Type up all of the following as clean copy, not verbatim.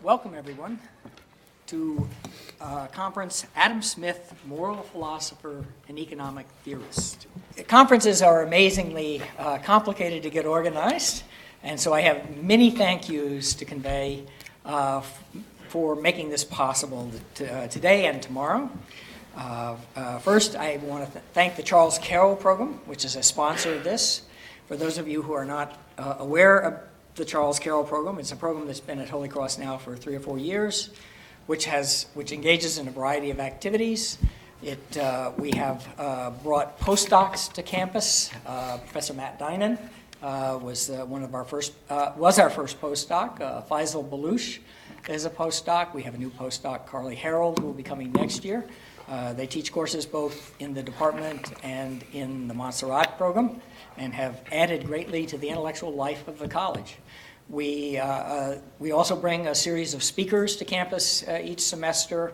Welcome, everyone, to conference Adam Smith, Moral Philosopher and Economic Theorist. Conferences are amazingly complicated to get organized, and so I have many thank yous to convey for making this possible today and tomorrow. First, I want to thank the Charles Carroll Program, which is a sponsor of this. For those of you who are not aware of the Charles Carroll Program, it's a program that's been at Holy Cross now for 3 or 4 years, which engages in a variety of activities. We have brought postdocs to campus. Professor Matt Dinan was our first postdoc. Faisal Baluch is a postdoc. We have a new postdoc, Carly Harold, who will be coming next year. They teach courses both in the department and in the Montserrat program, and have added greatly to the intellectual life of the college. We also bring a series of speakers to campus each semester,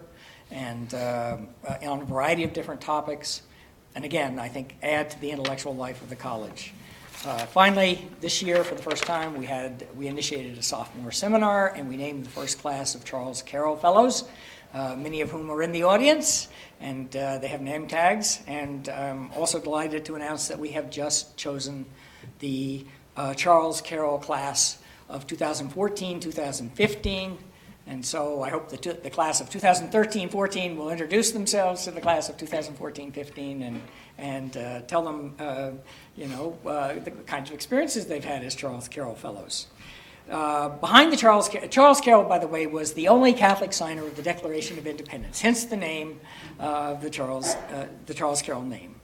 and on a variety of different topics, and again, I think add to the intellectual life of the college. Finally, this year, for the first time, we initiated a sophomore seminar, and we named the first class of Charles Carroll Fellows, many of whom are in the audience, and they have name tags. And I'm also delighted to announce that we have just chosen the Charles Carroll class of 2014-2015. And so I hope the class of 2013-14 will introduce themselves to the class of 2014-15 and tell them, the kinds of experiences they've had as Charles Carroll Fellows. Behind the Charles Carroll, by the way, was the only Catholic signer of the Declaration of Independence, hence the name of the Charles Carroll name.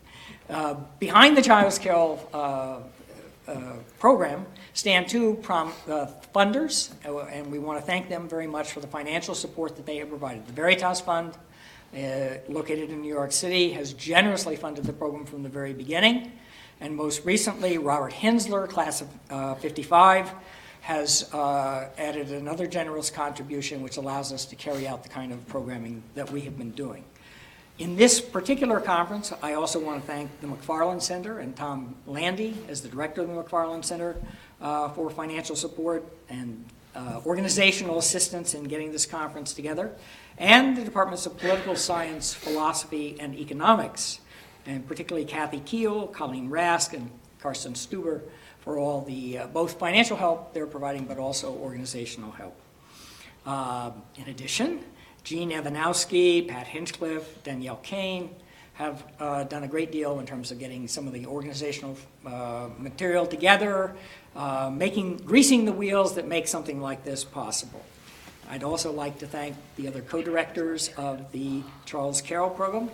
Behind the Charles Carroll program stand two funders, and we want to thank them very much for the financial support that they have provided. The Veritas Fund, located in New York City, has generously funded the program from the very beginning, and most recently, Robert Hensler, class of 55, has added another generous contribution which allows us to carry out the kind of programming that we have been doing. In this particular conference, I also want to thank the McFarland Center and Tom Landy as the director of the McFarland Center for financial support and organizational assistance in getting this conference together, and the Departments of Political Science, Philosophy, and Economics, and particularly Kathy Keel, Colleen Rask, and Karsten Stuber for all the both financial help they're providing, but also organizational help. In addition, Gene Evanowski, Pat Hinchcliffe, Danielle Kane have done a great deal in terms of getting some of the organizational material together, greasing the wheels that make something like this possible. I'd also like to thank the other co-directors of the Charles Carroll Program,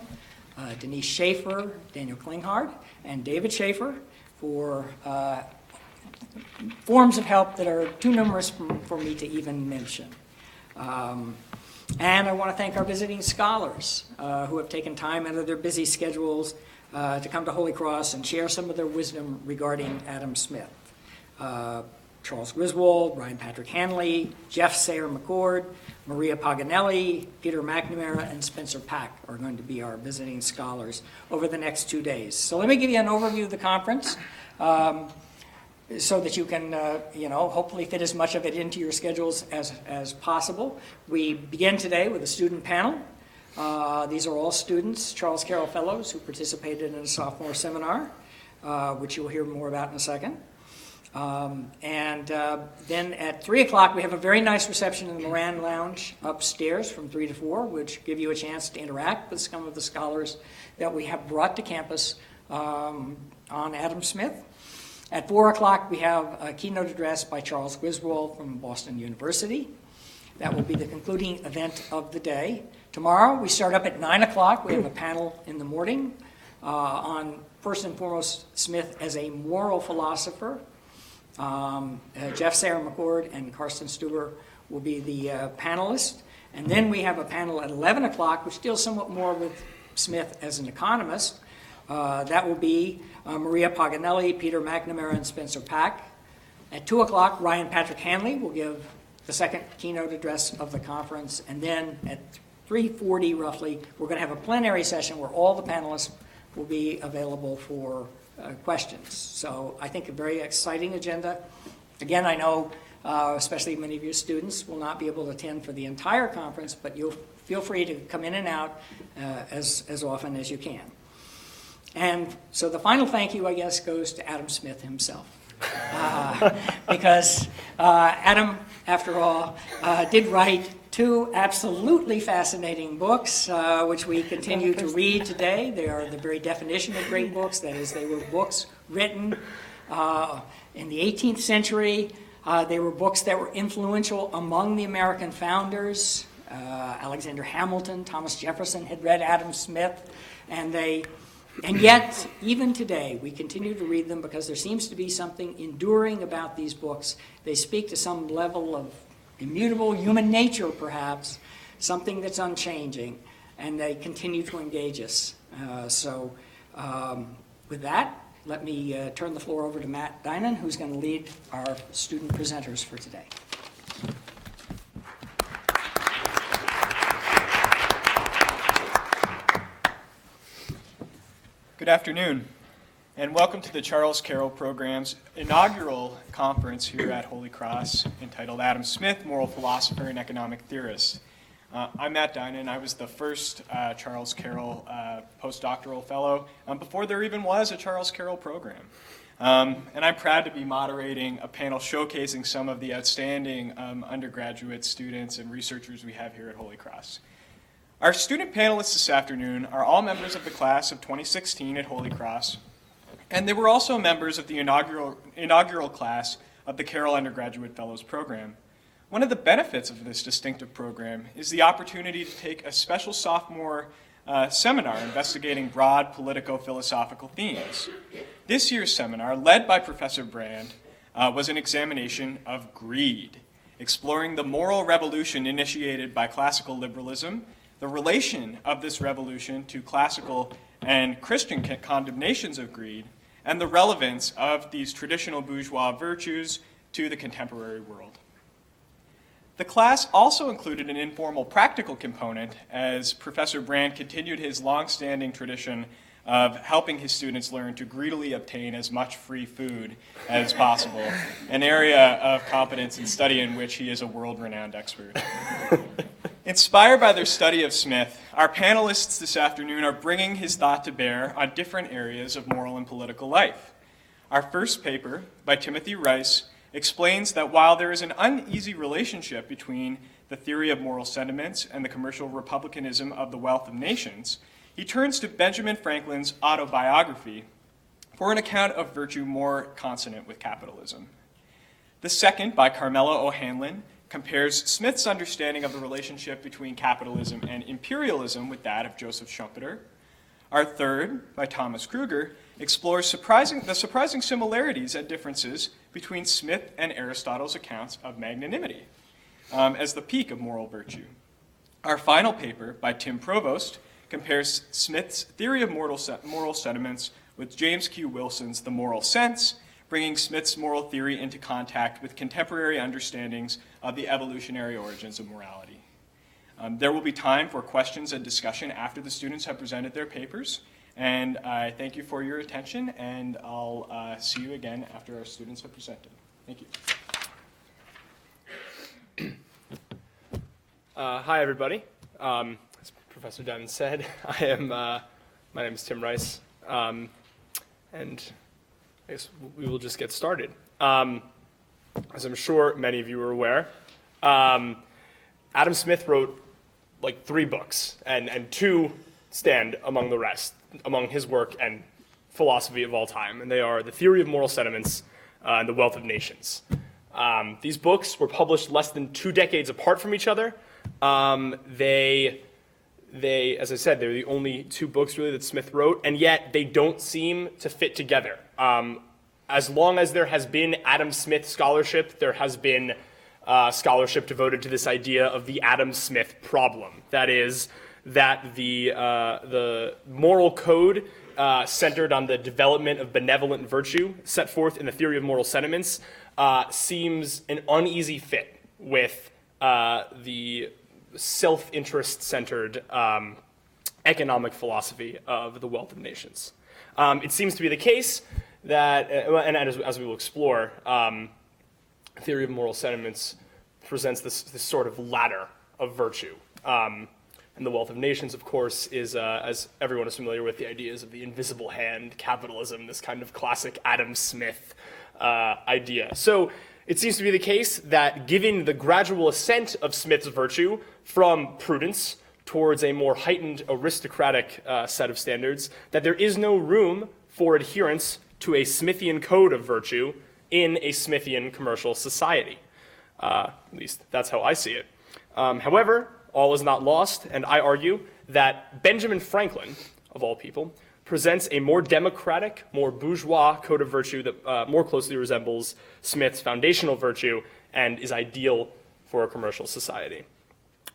Denise Schaefer, Daniel Klinghardt, and David Schaefer, for forms of help that are too numerous for me to even mention. And I want to thank our visiting scholars who have taken time out of their busy schedules to come to Holy Cross and share some of their wisdom regarding Adam Smith. Charles Griswold, Brian Patrick Hanley, Jeff Sayre McCord, Maria Paganelli, Peter McNamara, and Spencer Pack are going to be our visiting scholars over the next 2 days. So let me give you an overview of the conference so that you can, hopefully fit as much of it into your schedules as possible. We begin today with a student panel. These are all students, Charles Carroll Fellows, who participated in a sophomore seminar, which you'll hear more about in a second. Then at 3 o'clock, we have a very nice reception in the Moran Lounge upstairs from 3 to 4, which give you a chance to interact with some of the scholars that we have brought to campus on Adam Smith. At 4 o'clock, we have a keynote address by Charles Griswold from Boston University. That will be the concluding event of the day. Tomorrow, we start up at 9 o'clock. We have a panel in the morning on, first and foremost, Smith as a moral philosopher. Jeff Sayre McCord and Karsten Stuber will be the panelists. And then we have a panel at 11 o'clock, which deals somewhat more with Smith as an economist. That will be Maria Paganelli, Peter McNamara, and Spencer Pack. At 2 o'clock, Ryan Patrick Hanley will give the second keynote address of the conference. And then at 3:40 roughly, we're going to have a plenary session where all the panelists will be available for questions. So I think a very exciting agenda. Again, I know especially many of your students will not be able to attend for the entire conference, but you'll feel free to come in and out as often as you can. And so the final thank you, I guess, goes to Adam Smith himself. Because Adam, after all, did write two absolutely fascinating books, which we continue to read today. They are the very definition of great books. That is, they were books written in the 18th century. They were books that were influential among the American founders. Alexander Hamilton, Thomas Jefferson had read Adam Smith, and yet, even today, we continue to read them because there seems to be something enduring about these books. They speak to some level of immutable human nature, perhaps, something that's unchanging, and they continue to engage us. With that, let me turn the floor over to Matt Dinan, who's going to lead our student presenters for today. Good afternoon, and welcome to the Charles Carroll Program's inaugural conference here at Holy Cross, entitled Adam Smith, Moral Philosopher and Economic Theorist. I'm Matt Dinan. I was the first Charles Carroll postdoctoral fellow before there even was a Charles Carroll program. And I'm proud to be moderating a panel showcasing some of the outstanding undergraduate students and researchers we have here at Holy Cross. Our student panelists this afternoon are all members of the class of 2016 at Holy Cross, and they were also members of the inaugural class of the Carroll Undergraduate Fellows Program. One of the benefits of this distinctive program is the opportunity to take a special sophomore seminar investigating broad politico-philosophical themes. This year's seminar, led by Professor Brand, was an examination of greed, exploring the moral revolution initiated by classical liberalism, the relation of this revolution to classical and Christian condemnations of greed, and the relevance of these traditional bourgeois virtues to the contemporary world. The class also included an informal practical component as Professor Brand continued his long-standing tradition of helping his students learn to greedily obtain as much free food as possible, an area of competence and study in which he is a world-renowned expert. Inspired by their study of Smith, our panelists this afternoon are bringing his thought to bear on different areas of moral and political life. Our first paper, by Timothy Rice, explains that while there is an uneasy relationship between the theory of moral sentiments and the commercial republicanism of the wealth of nations, he turns to Benjamin Franklin's autobiography for an account of virtue more consonant with capitalism. The second, by Carmella O'Hanlon, compares Smith's understanding of the relationship between capitalism and imperialism with that of Joseph Schumpeter. Our third, by Thomas Krueger, explores the surprising similarities and differences between Smith and Aristotle's accounts of magnanimity as the peak of moral virtue. Our final paper, by Tim Provost, compares Smith's theory of moral sentiments with James Q. Wilson's The Moral Sense, bringing Smith's moral theory into contact with contemporary understandings of the evolutionary origins of morality. There will be time for questions and discussion after the students have presented their papers, and I thank you for your attention, and I'll see you again after our students have presented. Thank you. Hi, everybody. As Professor Dinan said, my name is Tim Rice, and I guess we will just get started. As I'm sure many of you are aware, Adam Smith wrote like 3 books, and 2 stand among the rest, among his work and philosophy of all time, and they are The Theory of Moral Sentiments and The Wealth of Nations. These books were published less than 2 decades apart from each other. They, as I said, they're the only 2 books really that Smith wrote, and yet they don't seem to fit together. As long as there has been Adam Smith scholarship, there has been scholarship devoted to this idea of the Adam Smith problem. That is, that the moral code centered on the development of benevolent virtue set forth in the Theory of Moral Sentiments seems an uneasy fit with the self-interest centered economic philosophy of the wealth of nations. It seems to be the case that, and as we will explore, theory of moral sentiments presents this sort of ladder of virtue. And the Wealth of Nations, of course, is, as everyone is familiar with, the ideas of the invisible hand, capitalism, this kind of classic Adam Smith idea. So it seems to be the case that given the gradual ascent of Smith's virtue from prudence towards a more heightened aristocratic set of standards, that there is no room for adherence to a Smithian code of virtue in a Smithian commercial society. At least that's how I see it. However, all is not lost, and I argue that Benjamin Franklin, of all people, presents a more democratic, more bourgeois code of virtue that more closely resembles Smith's foundational virtue and is ideal for a commercial society.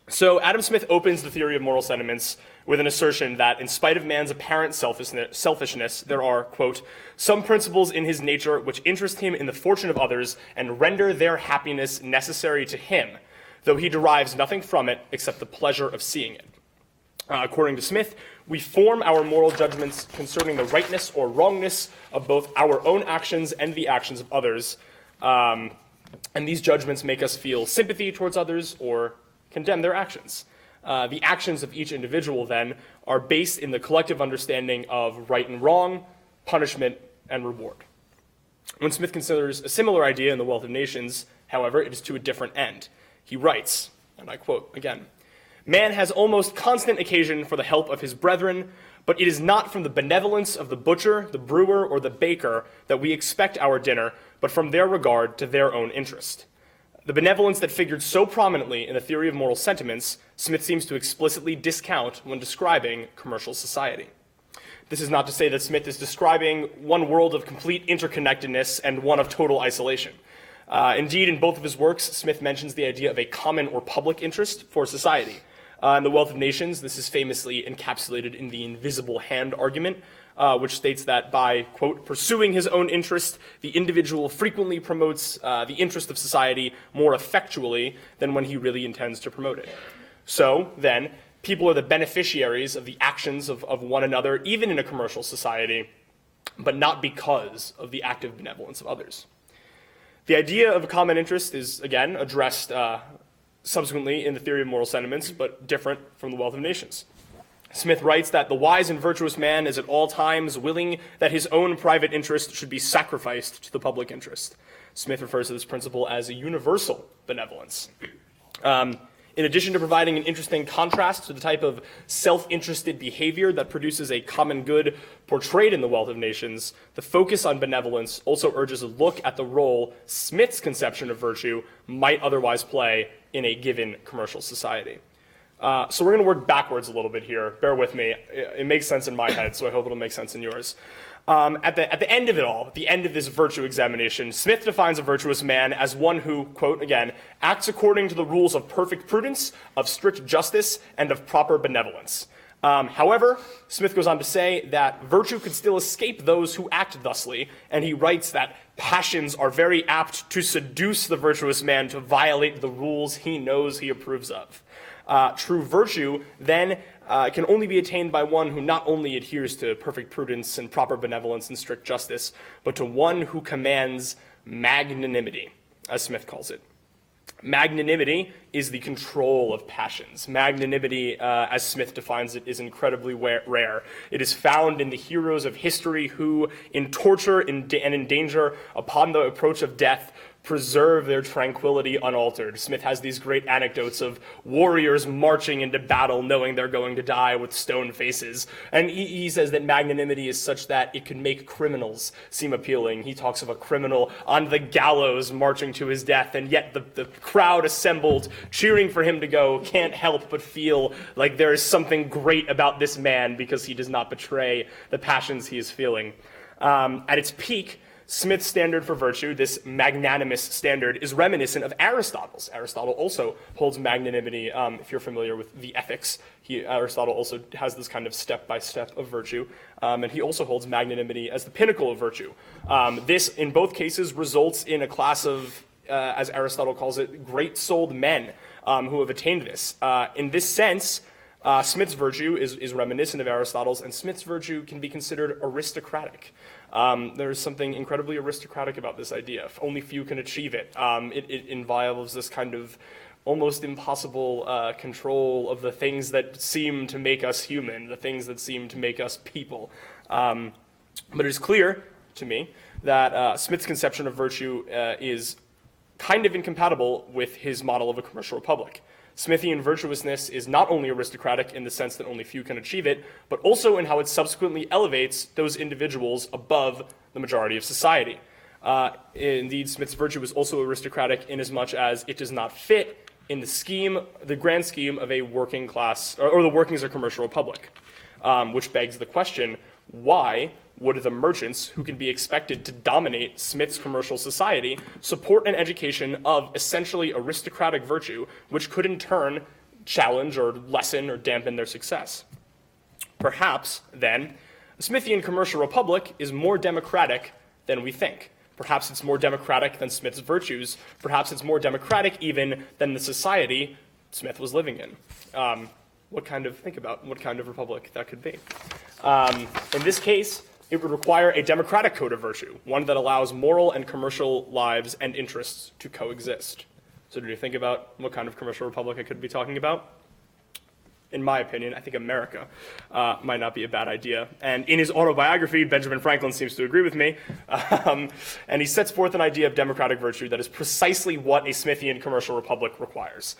So Adam Smith opens the theory of moral sentiments with an assertion that in spite of man's apparent selfishness, there are, quote, some principles in his nature which interest him in the fortune of others and render their happiness necessary to him, though he derives nothing from it except the pleasure of seeing it. According to Smith, we form our moral judgments concerning the rightness or wrongness of both our own actions and the actions of others, and these judgments make us feel sympathy towards others or condemn their actions. The actions of each individual, then, are based in the collective understanding of right and wrong, punishment, and reward. When Smith considers a similar idea in The Wealth of Nations, however, it is to a different end. He writes, and I quote again, "Man has almost constant occasion for the help of his brethren, but it is not from the benevolence of the butcher, the brewer, or the baker that we expect our dinner, but from their regard to their own interest." The benevolence that figured so prominently in the theory of moral sentiments, Smith seems to explicitly discount when describing commercial society. This is not to say that Smith is describing one world of complete interconnectedness and one of total isolation. Indeed, in both of his works, Smith mentions the idea of a common or public interest for society. In The Wealth of Nations, this is famously encapsulated in the invisible hand argument, which states that by, quote, pursuing his own interest, the individual frequently promotes the interest of society more effectually than when he really intends to promote it. So, then, people are the beneficiaries of the actions of one another, even in a commercial society, but not because of the active benevolence of others. The idea of a common interest is, again, addressed subsequently in the theory of moral sentiments, but different from The Wealth of Nations. Smith writes that the wise and virtuous man is at all times willing that his own private interest should be sacrificed to the public interest. Smith refers to this principle as a universal benevolence. In addition to providing an interesting contrast to the type of self-interested behavior that produces a common good portrayed in The Wealth of Nations, the focus on benevolence also urges a look at the role Smith's conception of virtue might otherwise play in a given commercial society. So we're going to work backwards a little bit here. Bear with me. It makes sense in my head, so I hope it'll make sense in yours. At the end of it all, at the end of this virtue examination, Smith defines a virtuous man as one who, quote again, acts according to the rules of perfect prudence, of strict justice, and of proper benevolence. However, Smith goes on to say that virtue could still escape those who act thusly, and he writes that passions are very apt to seduce the virtuous man to violate the rules he knows he approves of. True virtue, then, can only be attained by one who not only adheres to perfect prudence and proper benevolence and strict justice, but to one who commands magnanimity, as Smith calls it. Magnanimity is the control of passions. Magnanimity, as Smith defines it, is incredibly rare. It is found in the heroes of history who, in torture and in danger, upon the approach of death, preserve their tranquility unaltered. Smith has these great anecdotes of warriors marching into battle knowing they're going to die with stone faces. And he says that magnanimity is such that it can make criminals seem appealing. He talks of a criminal on the gallows marching to his death, and yet the crowd assembled cheering for him to go can't help but feel like there is something great about this man because he does not betray the passions he is feeling. At its peak, Smith's standard for virtue, this magnanimous standard, is reminiscent of Aristotle's. Aristotle also holds magnanimity. If you're familiar with the Ethics, Aristotle also has this kind of step-by-step of virtue, and he also holds magnanimity as the pinnacle of virtue. This, in both cases, results in a class of, as Aristotle calls it, great-souled men who have attained this. In this sense, Smith's virtue is reminiscent of Aristotle's, and Smith's virtue can be considered aristocratic. There's something incredibly aristocratic about this idea. Only few can achieve it. It involves this kind of almost impossible control of the things that seem to make us human, the things that seem to make us people. But it is clear to me that Smith's conception of virtue is kind of incompatible with his model of a commercial republic. Smithian virtuousness is not only aristocratic in the sense that only few can achieve it, but also in how it subsequently elevates those individuals above the majority of society. Indeed, Smith's virtue is also aristocratic inasmuch as it does not fit in the grand scheme of a working class, or the workings of a commercial republic, which begs the question, why would the merchants who can be expected to dominate Smith's commercial society support an education of essentially aristocratic virtue, which could in turn challenge or lessen or dampen their success? Perhaps, then, the Smithian commercial republic is more democratic than we think. Perhaps it's more democratic than Smith's virtues. Perhaps it's more democratic even than the society Smith was living in. Think about what kind of republic that could be. In this case, it would require a democratic code of virtue, one that allows moral and commercial lives and interests to coexist. So do you think about what kind of commercial republic I could be talking about? In my opinion, I think America might not be a bad idea. And in his autobiography, Benjamin Franklin seems to agree with me. And he sets forth an idea of democratic virtue that is precisely what a Smithian commercial republic requires.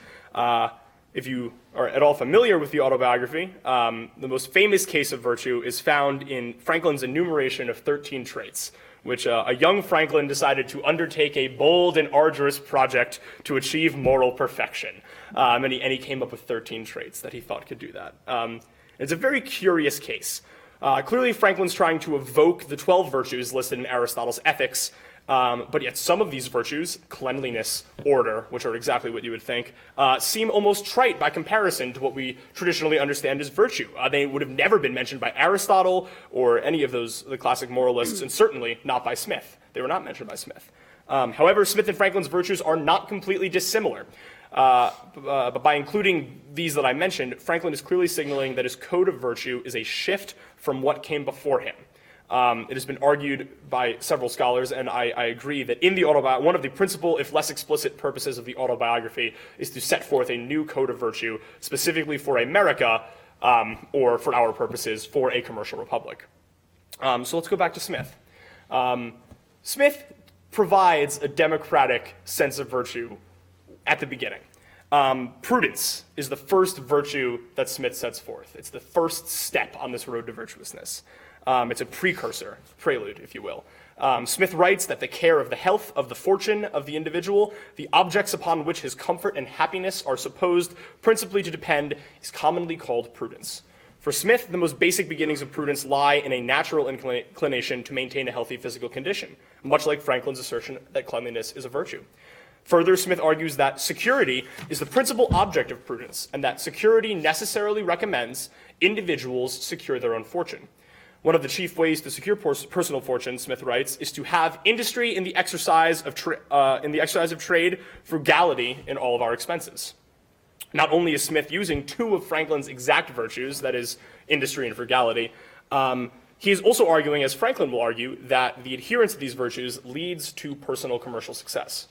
If you are at all familiar with the autobiography, the most famous case of virtue is found in Franklin's enumeration of 13 traits, which a young Franklin decided to undertake a bold and arduous project to achieve moral perfection. And he came up with 13 traits that he thought could do that. It's a very curious case. Clearly, Franklin's trying to evoke the 12 virtues listed in Aristotle's Ethics, but yet some of these virtues, cleanliness, order, which are exactly what you would think, seem almost trite by comparison to what we traditionally understand as virtue. They would have never been mentioned by Aristotle or any of the classic moralists, and certainly not by Smith. They were not mentioned by Smith. However, Smith and Franklin's virtues are not completely dissimilar. But by including these that I mentioned, Franklin is clearly signaling that his code of virtue is a shift from what came before him. It has been argued by several scholars, and I agree, that in the one of the principal, if less explicit, purposes of the autobiography is to set forth a new code of virtue, specifically for America, or for our purposes, for a commercial republic. So let's go back to Smith. Smith provides a democratic sense of virtue at the beginning. Prudence is the first virtue that Smith sets forth. It's the first step on this road to virtuousness. It's a prelude, if you will. Smith writes that the care of the health, of the fortune of the individual, the objects upon which his comfort and happiness are supposed principally to depend, is commonly called prudence. For Smith, the most basic beginnings of prudence lie in a natural inclination to maintain a healthy physical condition, much like Franklin's assertion that cleanliness is a virtue. Further, Smith argues that security is the principal object of prudence, and that security necessarily recommends individuals secure their own fortune. One of the chief ways to secure personal fortune, Smith writes, is to have industry in the exercise of trade, frugality in all of our expenses. Not only is Smith using two of Franklin's exact virtues, that is, industry and frugality, he is also arguing, as Franklin will argue, that the adherence to these virtues leads to personal commercial success.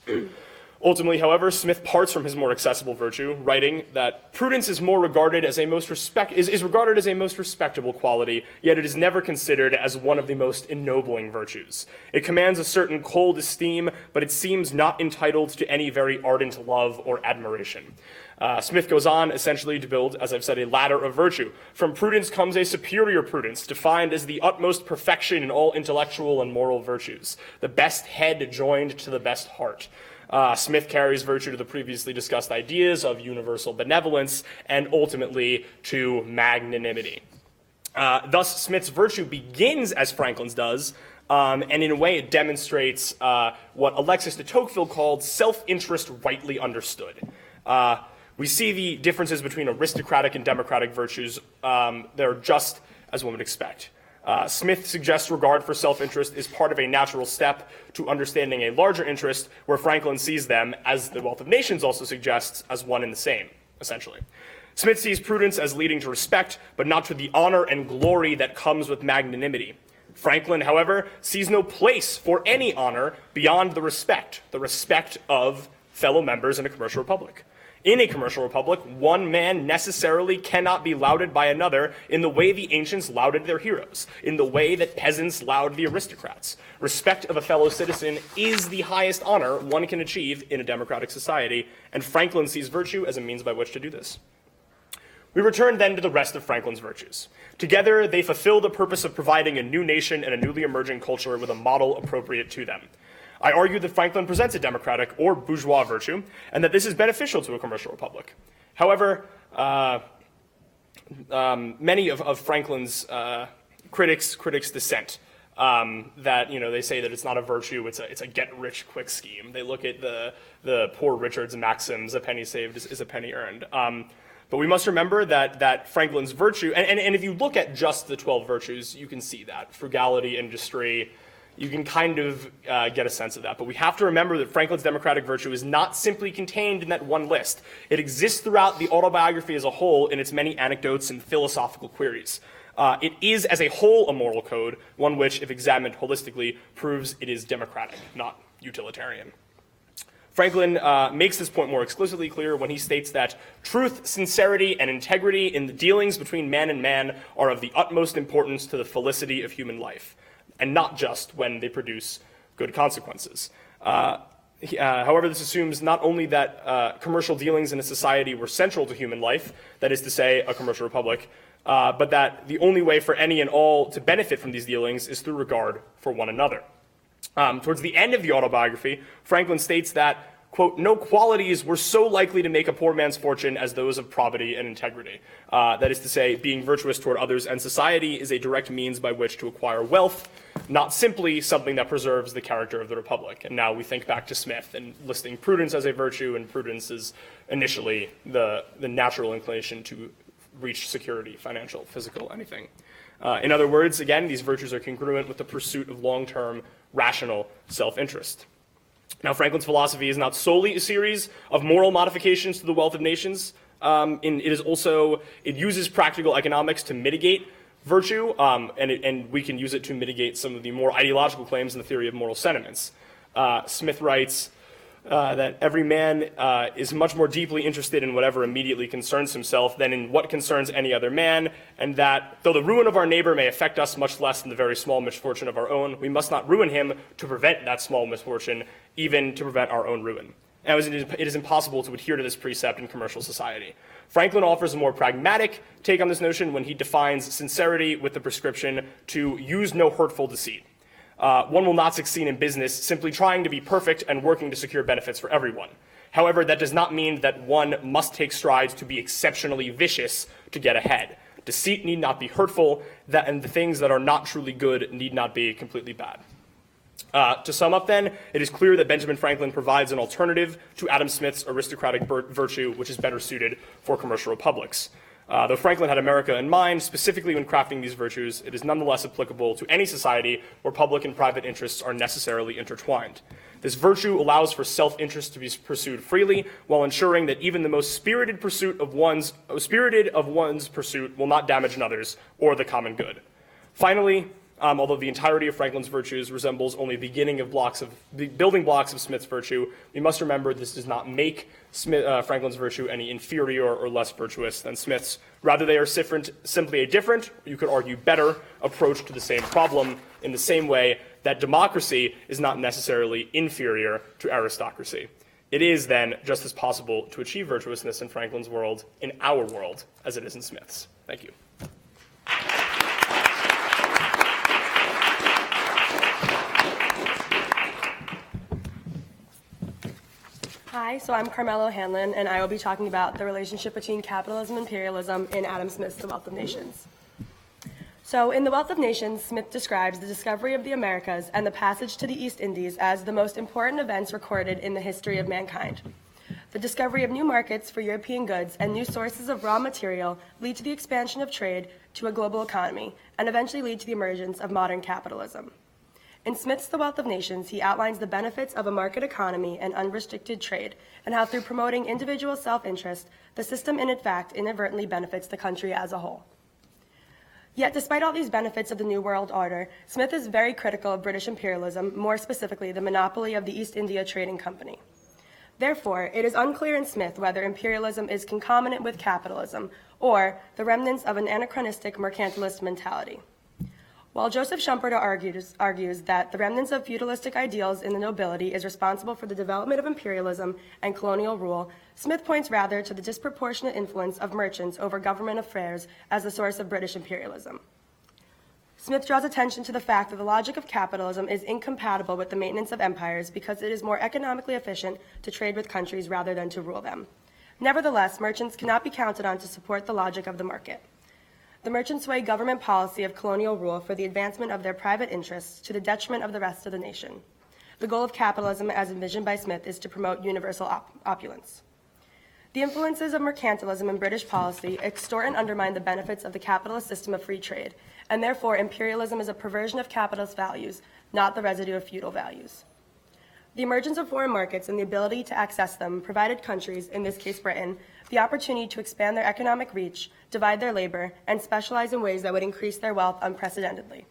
Ultimately, however, Smith parts from his more accessible virtue, writing that prudence is regarded as a most respectable quality, yet it is never considered as one of the most ennobling virtues. It commands a certain cold esteem, but it seems not entitled to any very ardent love or admiration. Smith goes on essentially to build, as I've said, a ladder of virtue. From prudence comes a superior prudence, defined as the utmost perfection in all intellectual and moral virtues, the best head joined to the best heart. Smith carries virtue to the previously discussed ideas of universal benevolence and ultimately to magnanimity. Thus, Smith's virtue begins as Franklin's does, and in a way it demonstrates what Alexis de Tocqueville called self-interest rightly understood. We see the differences between aristocratic and democratic virtues. They're just as one would expect. Smith suggests regard for self-interest is part of a natural step to understanding a larger interest, where Franklin sees them, as The Wealth of Nations also suggests, as one and the same. essentially. Smith sees prudence as leading to respect, but not to the honor and glory that comes with magnanimity. Franklin, however, sees no place for any honor beyond the respect of fellow members in a commercial republic. In a commercial republic, one man necessarily cannot be lauded by another in the way the ancients lauded their heroes, in the way that peasants laud the aristocrats. Respect of a fellow citizen is the highest honor one can achieve in a democratic society, and Franklin sees virtue as a means by which to do this. We return then to the rest of Franklin's virtues. Together, they fulfill the purpose of providing a new nation and a newly emerging culture with a model appropriate to them. I argue that Franklin presents a democratic or bourgeois virtue, and that this is beneficial to a commercial republic. However, many of Franklin's critics dissent. That they say that it's not a virtue; it's a get-rich-quick scheme. They look at the Poor Richard's maxims: "A penny saved is a penny earned." But we must remember that Franklin's virtue, and if you look at just the 12 virtues, you can see that frugality, industry. You can kind of get a sense of that. But we have to remember that Franklin's democratic virtue is not simply contained in that one list. It exists throughout the autobiography as a whole in its many anecdotes and philosophical queries. It is as a whole a moral code, one which, if examined holistically, proves it is democratic, not utilitarian. Franklin makes this point more explicitly clear when he states that truth, sincerity, and integrity in the dealings between man and man are of the utmost importance to the felicity of human life, and not just when they produce good consequences. However, this assumes not only that commercial dealings in a society were central to human life, that is to say, a commercial republic, but that the only way for any and all to benefit from these dealings is through regard for one another. Towards the end of the autobiography, Franklin states that, quote, "No qualities were so likely to make a poor man's fortune as those of probity and integrity." That is to say, being virtuous toward others and society is a direct means by which to acquire wealth, not simply something that preserves the character of the republic. And now we think back to Smith and listing prudence as a virtue, and prudence is initially the natural inclination to reach security, financial, physical, anything. In other words, again, these virtues are congruent with the pursuit of long-term, rational self-interest. Now, Franklin's philosophy is not solely a series of moral modifications to the wealth of nations. It uses practical economics to mitigate virtue, and we can use it to mitigate some of the more ideological claims in the theory of moral sentiments. Smith writes that every man is much more deeply interested in whatever immediately concerns himself than in what concerns any other man, and that though the ruin of our neighbor may affect us much less than the very small misfortune of our own, we must not ruin him to prevent that small misfortune, even to prevent our own ruin. Now, it is impossible to adhere to this precept in commercial society. Franklin offers a more pragmatic take on this notion when he defines sincerity with the prescription to use no hurtful deceit. One will not succeed in business simply trying to be perfect and working to secure benefits for everyone. However, that does not mean that one must take strides to be exceptionally vicious to get ahead. Deceit need not be hurtful, and the things that are not truly good need not be completely bad. To sum up then, it is clear that Benjamin Franklin provides an alternative to Adam Smith's aristocratic virtue, which is better suited for commercial republics. Though Franklin had America in mind, specifically when crafting these virtues, it is nonetheless applicable to any society where public and private interests are necessarily intertwined. This virtue allows for self-interest to be pursued freely, while ensuring that even the most spirited of one's pursuit will not damage another's or the common good. Finally, although the entirety of Franklin's virtues resembles only the building blocks of Smith's virtue, we must remember this does not make Franklin's virtue any inferior or less virtuous than Smith's. Rather, they are simply a different, you could argue better, approach to the same problem, in the same way that democracy is not necessarily inferior to aristocracy. It is, then, just as possible to achieve virtuousness in Franklin's world, in our world, as it is in Smith's. Thank you. Hi, so I'm Carmella O'Hanlon, and I will be talking about the relationship between capitalism and imperialism in Adam Smith's The Wealth of Nations. So in The Wealth of Nations, Smith describes the discovery of the Americas and the passage to the East Indies as the most important events recorded in the history of mankind. The discovery of new markets for European goods and new sources of raw material lead to the expansion of trade to a global economy, and eventually lead to the emergence of modern capitalism. In Smith's The Wealth of Nations, he outlines the benefits of a market economy and unrestricted trade, and how through promoting individual self-interest, the system in fact inadvertently benefits the country as a whole. Yet, despite all these benefits of the New World Order, Smith is very critical of British imperialism, more specifically the monopoly of the East India Trading Company. Therefore, it is unclear in Smith whether imperialism is concomitant with capitalism, or the remnants of an anachronistic mercantilist mentality. While Joseph Schumpeter argues that the remnants of feudalistic ideals in the nobility is responsible for the development of imperialism and colonial rule, Smith points rather to the disproportionate influence of merchants over government affairs as the source of British imperialism. Smith draws attention to the fact that the logic of capitalism is incompatible with the maintenance of empires because it is more economically efficient to trade with countries rather than to rule them. Nevertheless, merchants cannot be counted on to support the logic of the market. The merchants sway government policy of colonial rule for the advancement of their private interests to the detriment of the rest of the nation. The goal of capitalism, as envisioned by Smith, is to promote universal opulence. The influences of mercantilism in British policy extort and undermine the benefits of the capitalist system of free trade, and therefore imperialism is a perversion of capitalist values, not the residue of feudal values. The emergence of foreign markets and the ability to access them provided countries, in this case Britain, the opportunity to expand their economic reach, divide their labor, and specialize in ways that would increase their wealth unprecedentedly.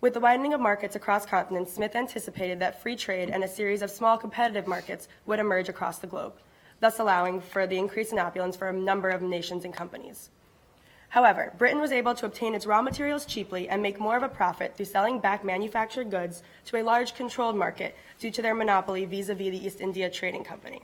With the widening of markets across continents, Smith anticipated that free trade and a series of small competitive markets would emerge across the globe, thus allowing for the increase in opulence for a number of nations and companies. However, Britain was able to obtain its raw materials cheaply and make more of a profit through selling back manufactured goods to a large controlled market due to their monopoly vis-a-vis the East India Trading Company.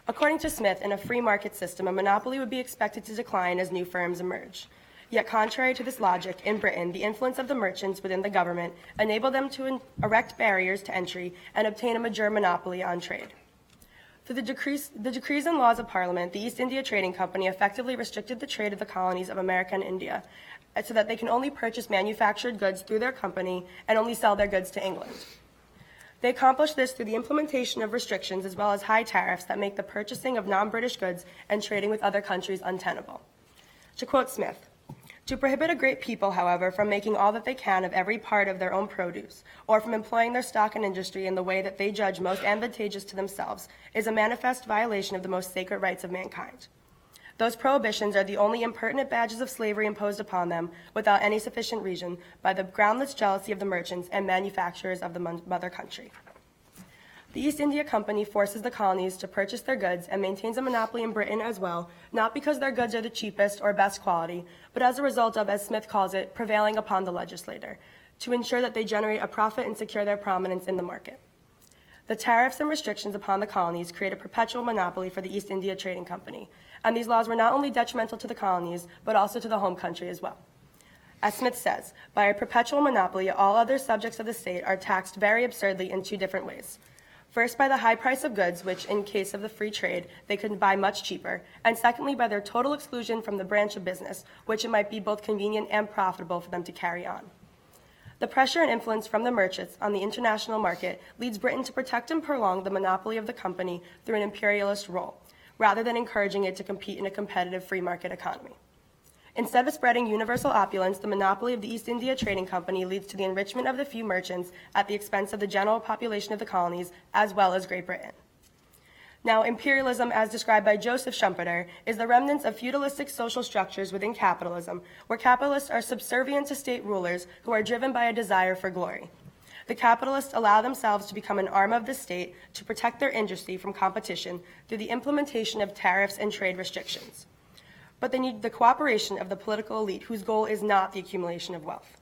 According to Smith, in a free market system, a monopoly would be expected to decline as new firms emerge. Yet contrary to this logic, in Britain, the influence of the merchants within the government enabled them to erect barriers to entry and obtain a major monopoly on trade. Through the decrees and laws of Parliament, the East India Trading Company effectively restricted the trade of the colonies of America and India, so that they can only purchase manufactured goods through their company and only sell their goods to England. They accomplished this through the implementation of restrictions as well as high tariffs that make the purchasing of non-British goods and trading with other countries untenable. To quote Smith, "To prohibit a great people, however, from making all that they can of every part of their own produce, or from employing their stock and industry in the way that they judge most advantageous to themselves, is a manifest violation of the most sacred rights of mankind. Those prohibitions are the only impertinent badges of slavery imposed upon them, without any sufficient reason, by the groundless jealousy of the merchants and manufacturers of the mother country. The East India Company forces the colonies to purchase their goods and maintains a monopoly in Britain as well, not because their goods are the cheapest or best quality, but as a result of, as Smith calls it, prevailing upon the legislator, to ensure that they generate a profit and secure their prominence in the market. The tariffs and restrictions upon the colonies create a perpetual monopoly for the East India Trading Company, and these laws were not only detrimental to the colonies, but also to the home country as well. As Smith says, by a perpetual monopoly, all other subjects of the state are taxed very absurdly in two different ways. First, by the high price of goods, which, in case of the free trade, they could buy much cheaper, and secondly, by their total exclusion from the branch of business, which it might be both convenient and profitable for them to carry on. The pressure and influence from the merchants on the international market leads Britain to protect and prolong the monopoly of the company through an imperialist role, rather than encouraging it to compete in a competitive free market economy. Instead of spreading universal opulence, the monopoly of the East India Trading Company leads to the enrichment of the few merchants at the expense of the general population of the colonies, as well as Great Britain. Now, imperialism, as described by Joseph Schumpeter, is the remnants of feudalistic social structures within capitalism, where capitalists are subservient to state rulers who are driven by a desire for glory. The capitalists allow themselves to become an arm of the state to protect their industry from competition through the implementation of tariffs and trade restrictions. But they need the cooperation of the political elite, whose goal is not the accumulation of wealth.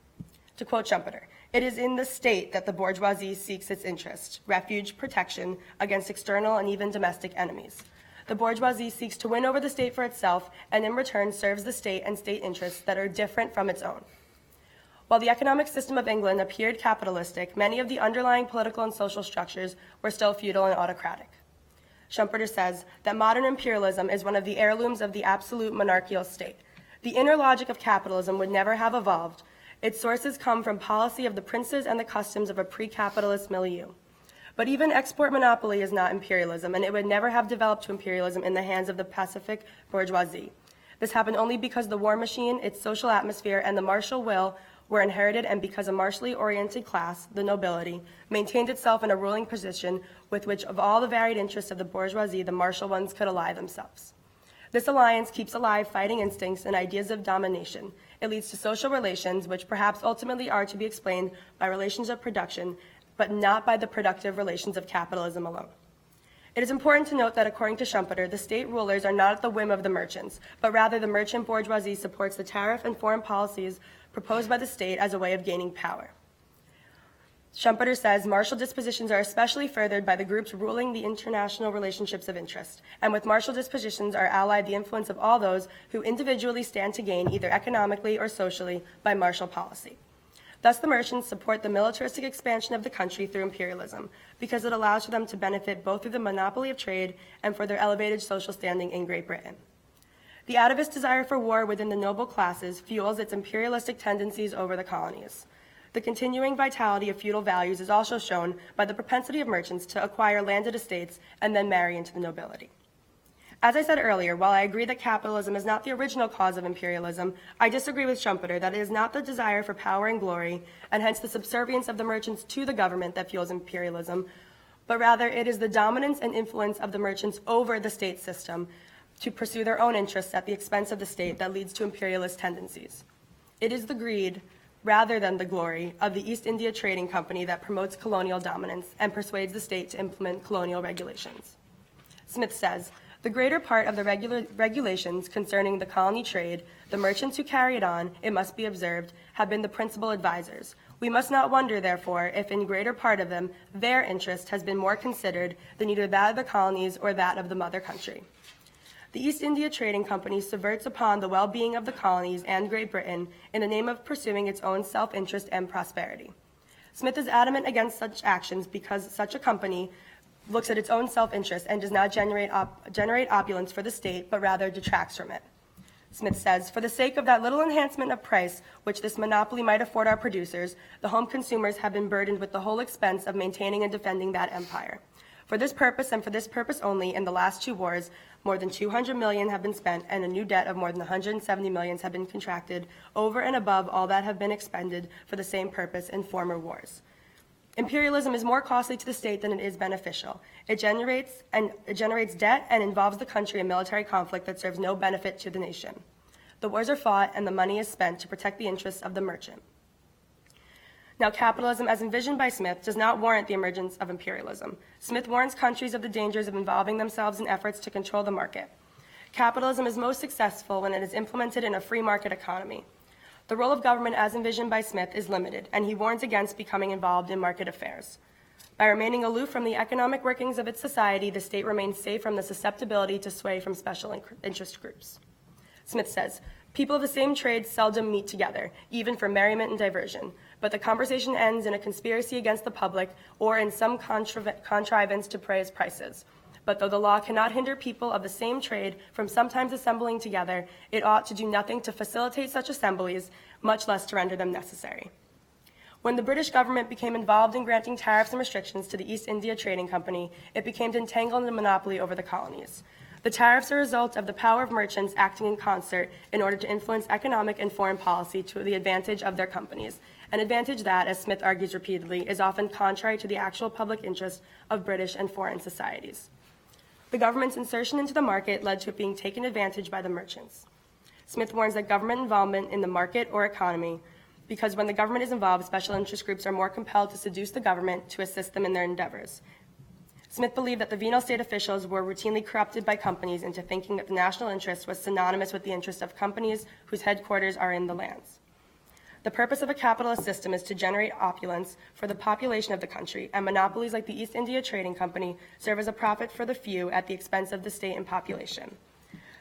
To quote Schumpeter, "It is in the state that the bourgeoisie seeks its interest, refuge, protection against external and even domestic enemies. The bourgeoisie seeks to win over the state for itself, and in return serves the state and state interests that are different from its own." While the economic system of England appeared capitalistic, many of the underlying political and social structures were still feudal and autocratic. Schumpeter says that modern imperialism is one of the heirlooms of the absolute monarchical state. The inner logic of capitalism would never have evolved. Its sources come from policy of the princes and the customs of a pre-capitalist milieu. But even export monopoly is not imperialism, and it would never have developed to imperialism in the hands of the pacific bourgeoisie. This happened only because the war machine, its social atmosphere, and the martial will were inherited and because a martially oriented class, the nobility, maintained itself in a ruling position with which of all the varied interests of the bourgeoisie, the martial ones could ally themselves. This alliance keeps alive fighting instincts and ideas of domination. It leads to social relations, which perhaps ultimately are to be explained by relations of production, but not by the productive relations of capitalism alone. It is important to note that according to Schumpeter, the state rulers are not at the whim of the merchants, but rather the merchant bourgeoisie supports the tariff and foreign policies proposed by the state as a way of gaining power. Schumpeter says martial dispositions are especially furthered by the groups ruling the international relationships of interest, and with martial dispositions are allied the influence of all those who individually stand to gain either economically or socially by martial policy. Thus, the merchants support the militaristic expansion of the country through imperialism, because it allows for them to benefit both through the monopoly of trade and for their elevated social standing in Great Britain. The atavist desire for war within the noble classes fuels its imperialistic tendencies over the colonies. The continuing vitality of feudal values is also shown by the propensity of merchants to acquire landed estates and then marry into the nobility. As I said earlier, while I agree that capitalism is not the original cause of imperialism, I disagree with Schumpeter that it is not the desire for power and glory, and hence the subservience of the merchants to the government that fuels imperialism, but rather it is the dominance and influence of the merchants over the state system to pursue their own interests at the expense of the state that leads to imperialist tendencies. It is the greed, rather than the glory, of the East India Trading Company that promotes colonial dominance and persuades the state to implement colonial regulations. Smith says, the greater part of the regulations concerning the colony trade, the merchants who carry it on, it must be observed, have been the principal advisers. We must not wonder, therefore, if in greater part of them their interest has been more considered than either that of the colonies or that of the mother country. The East India Trading Company subverts upon the well-being of the colonies and Great Britain in the name of pursuing its own self-interest and prosperity. Smith is adamant against such actions because such a company looks at its own self-interest and does not generate opulence for the state, but rather detracts from it. Smith says, for the sake of that little enhancement of price which this monopoly might afford our producers, the home consumers have been burdened with the whole expense of maintaining and defending that empire. For this purpose, and for this purpose only, in the last 2 wars, more than 200 million have been spent, and a new debt of more than 170 millions have been contracted over and above all that have been expended for the same purpose in former wars. Imperialism is more costly to the state than it is beneficial. It generates debt and involves the country in military conflict that serves no benefit to the nation. The wars are fought, and the money is spent to protect the interests of the merchant. Now, capitalism, as envisioned by Smith, does not warrant the emergence of imperialism. Smith warns countries of the dangers of involving themselves in efforts to control the market. Capitalism is most successful when it is implemented in a free market economy. The role of government, as envisioned by Smith, is limited, and he warns against becoming involved in market affairs. By remaining aloof from the economic workings of its society, the state remains safe from the susceptibility to sway from special interest groups. Smith says, people of the same trade seldom meet together, even for merriment and diversion, but the conversation ends in a conspiracy against the public or in some contrivance to raise prices. But though the law cannot hinder people of the same trade from sometimes assembling together, it ought to do nothing to facilitate such assemblies, much less to render them necessary. When the British government became involved in granting tariffs and restrictions to the East India Trading Company, it became entangled in a monopoly over the colonies. The tariffs are a result of the power of merchants acting in concert in order to influence economic and foreign policy to the advantage of their companies, an advantage that, as Smith argues repeatedly, is often contrary to the actual public interest of British and foreign societies. The government's insertion into the market led to it being taken advantage by the merchants. Smith warns that government involvement in the market or economy, because when the government is involved, special interest groups are more compelled to seduce the government to assist them in their endeavors. Smith believed that the venal state officials were routinely corrupted by companies into thinking that the national interest was synonymous with the interest of companies whose headquarters are in the lands. The purpose of a capitalist system is to generate opulence for the population of the country, and monopolies like the East India Trading Company serve as a profit for the few at the expense of the state and population.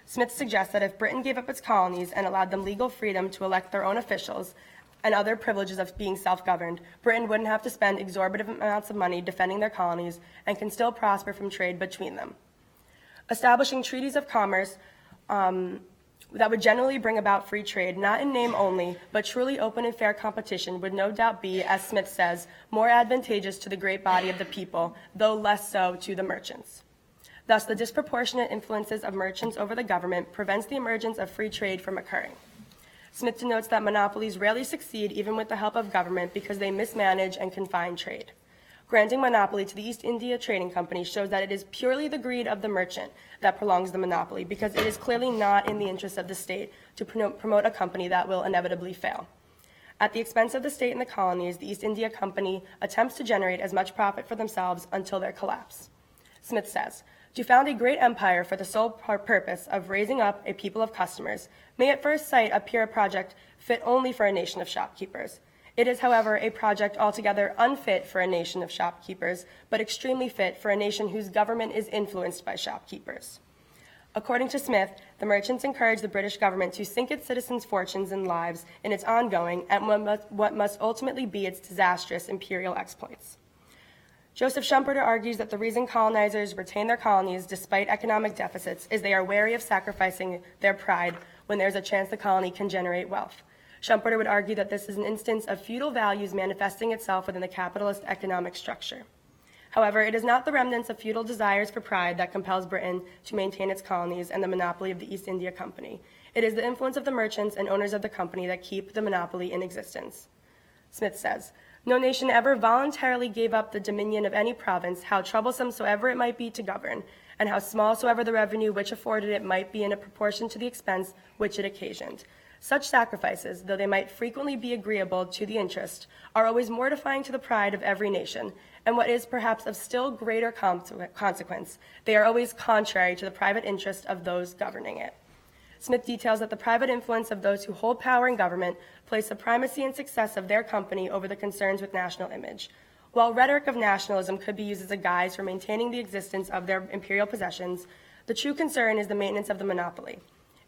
Smith suggests that if Britain gave up its colonies and allowed them legal freedom to elect their own officials and other privileges of being self-governed, Britain wouldn't have to spend exorbitant amounts of money defending their colonies and can still prosper from trade between them. Establishing treaties of commerce that would generally bring about free trade, not in name only, but truly open and fair competition, would no doubt be, as Smith says, more advantageous to the great body of the people, though less so to the merchants. Thus, the disproportionate influences of merchants over the government prevents the emergence of free trade from occurring. Smith denotes that monopolies rarely succeed even with the help of government because they mismanage and confine trade. Granting monopoly to the East India Trading Company shows that it is purely the greed of the merchant that prolongs the monopoly, because it is clearly not in the interest of the state to promote a company that will inevitably fail. At the expense of the state and the colonies, the East India Company attempts to generate as much profit for themselves until their collapse. Smith says, "To found a great empire for the sole purpose of raising up a people of customers may at first sight appear a project fit only for a nation of shopkeepers. It is, however, a project altogether unfit for a nation of shopkeepers, but extremely fit for a nation whose government is influenced by shopkeepers." According to Smith, the merchants encourage the British government to sink its citizens' fortunes and lives in its ongoing and what must ultimately be its disastrous imperial exploits. Joseph Schumpeter argues that the reason colonizers retain their colonies despite economic deficits is they are wary of sacrificing their pride when there's a chance the colony can generate wealth. Schumpeter would argue that this is an instance of feudal values manifesting itself within the capitalist economic structure. However, it is not the remnants of feudal desires for pride that compels Britain to maintain its colonies and the monopoly of the East India Company. It is the influence of the merchants and owners of the company that keep the monopoly in existence. Smith says, "No nation ever voluntarily gave up the dominion of any province, how troublesome soever it might be to govern, and how small soever the revenue which afforded it might be in a proportion to the expense which it occasioned. Such sacrifices, though they might frequently be agreeable to the interest, are always mortifying to the pride of every nation, and what is perhaps of still greater consequence, they are always contrary to the private interest of those governing it." Smith details that the private influence of those who hold power in government place the primacy and success of their company over the concerns with national image. While rhetoric of nationalism could be used as a guise for maintaining the existence of their imperial possessions, the true concern is the maintenance of the monopoly.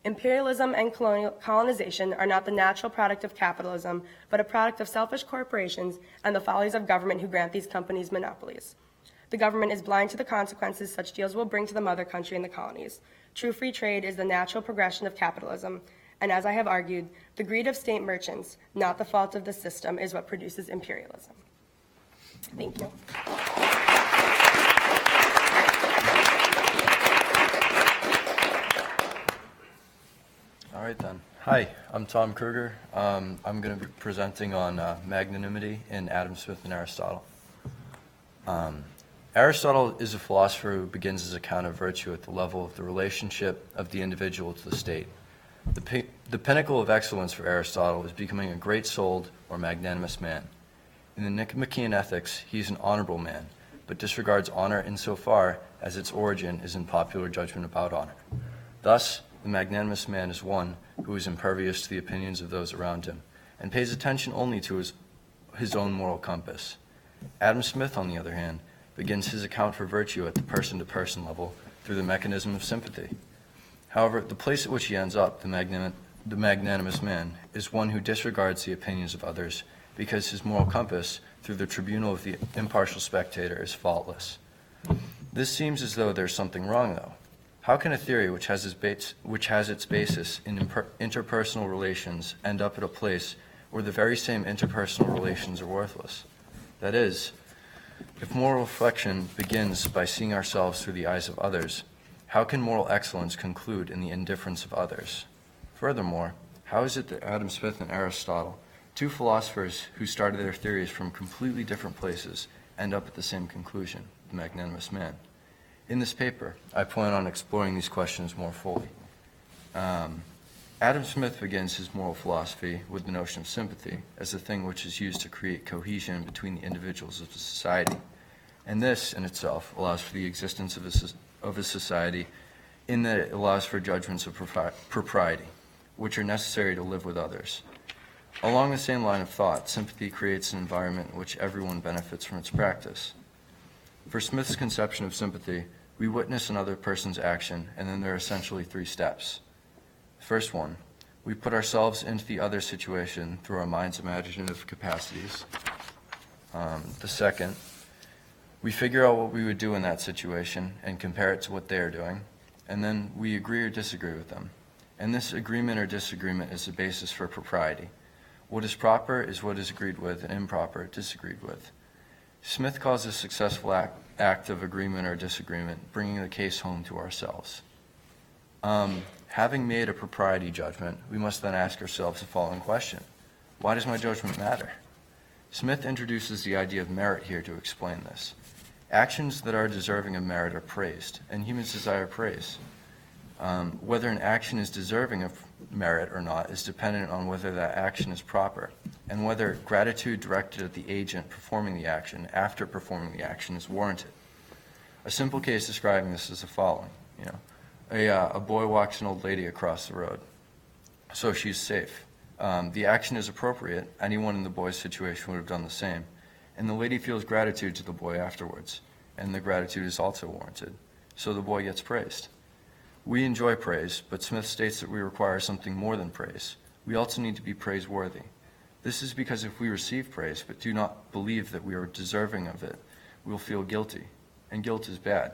Imperialism and colonization are not the natural product of capitalism, but a product of selfish corporations and the follies of government who grant these companies monopolies. The government is blind to the consequences such deals will bring to the mother country and the colonies. True free trade is the natural progression of capitalism, and as I have argued, the greed of state merchants, not the fault of the system, is what produces imperialism. Thank you. All right then. Hi, I'm Tom Krueger. I'm going to be presenting on magnanimity in Adam Smith and Aristotle. Aristotle is a philosopher who begins his account of virtue at the level of the relationship of the individual to the state. The pinnacle of excellence for Aristotle is becoming a great-souled or magnanimous man. In the Nicomachean Ethics, he is an honorable man, but disregards honor insofar as its origin is in popular judgment about honor. Thus, the magnanimous man is one who is impervious to the opinions of those around him and pays attention only to his own moral compass. Adam Smith, on the other hand, begins his account for virtue at the person-to-person level through the mechanism of sympathy. However, the place at which he ends up, the magnanimous man, is one who disregards the opinions of others because his moral compass, through the tribunal of the impartial spectator, is faultless. This seems as though there's something wrong, though. How can a theory which has its basis in interpersonal relations end up at a place where the very same interpersonal relations are worthless? That is, if moral reflection begins by seeing ourselves through the eyes of others, how can moral excellence conclude in the indifference of others? Furthermore, how is it that Adam Smith and Aristotle, two philosophers who started their theories from completely different places, end up at the same conclusion, the magnanimous man? In this paper, I plan on exploring these questions more fully. Adam Smith begins his moral philosophy with the notion of sympathy as the thing which is used to create cohesion between the individuals of the society. And this, in itself, allows for the existence of a society in that it allows for judgments of propriety, which are necessary to live with others. Along the same line of thought, sympathy creates an environment in which everyone benefits from its practice. For Smith's conception of sympathy, we witness another person's action, and then there are essentially three steps. The first one, we put ourselves into the other situation through our mind's imaginative capacities. The second, we figure out what we would do in that situation and compare it to what they are doing, and then we agree or disagree with them. And this agreement or disagreement is the basis for propriety. What is proper is what is agreed with, and improper, disagreed with. Smith calls this successful act of agreement or disagreement, bringing the case home to ourselves. having made a propriety judgment, we must then ask ourselves the following question: why does my judgment matter? Smith introduces the idea of merit here to explain this. Actions that are deserving of merit are praised, and humans desire praise. Whether an action is deserving of merit or not is dependent on whether that action is proper, and whether gratitude directed at the agent performing the action after performing the action is warranted. A simple case describing this is the following. A boy walks an old lady across the road, so she's safe. The action is appropriate. Anyone in the boy's situation would have done the same. And the lady feels gratitude to the boy afterwards, and the gratitude is also warranted. So the boy gets praised. We enjoy praise, but Smith states that we require something more than praise. We also need to be praiseworthy. This is because if we receive praise but do not believe that we are deserving of it, we will feel guilty, and guilt is bad.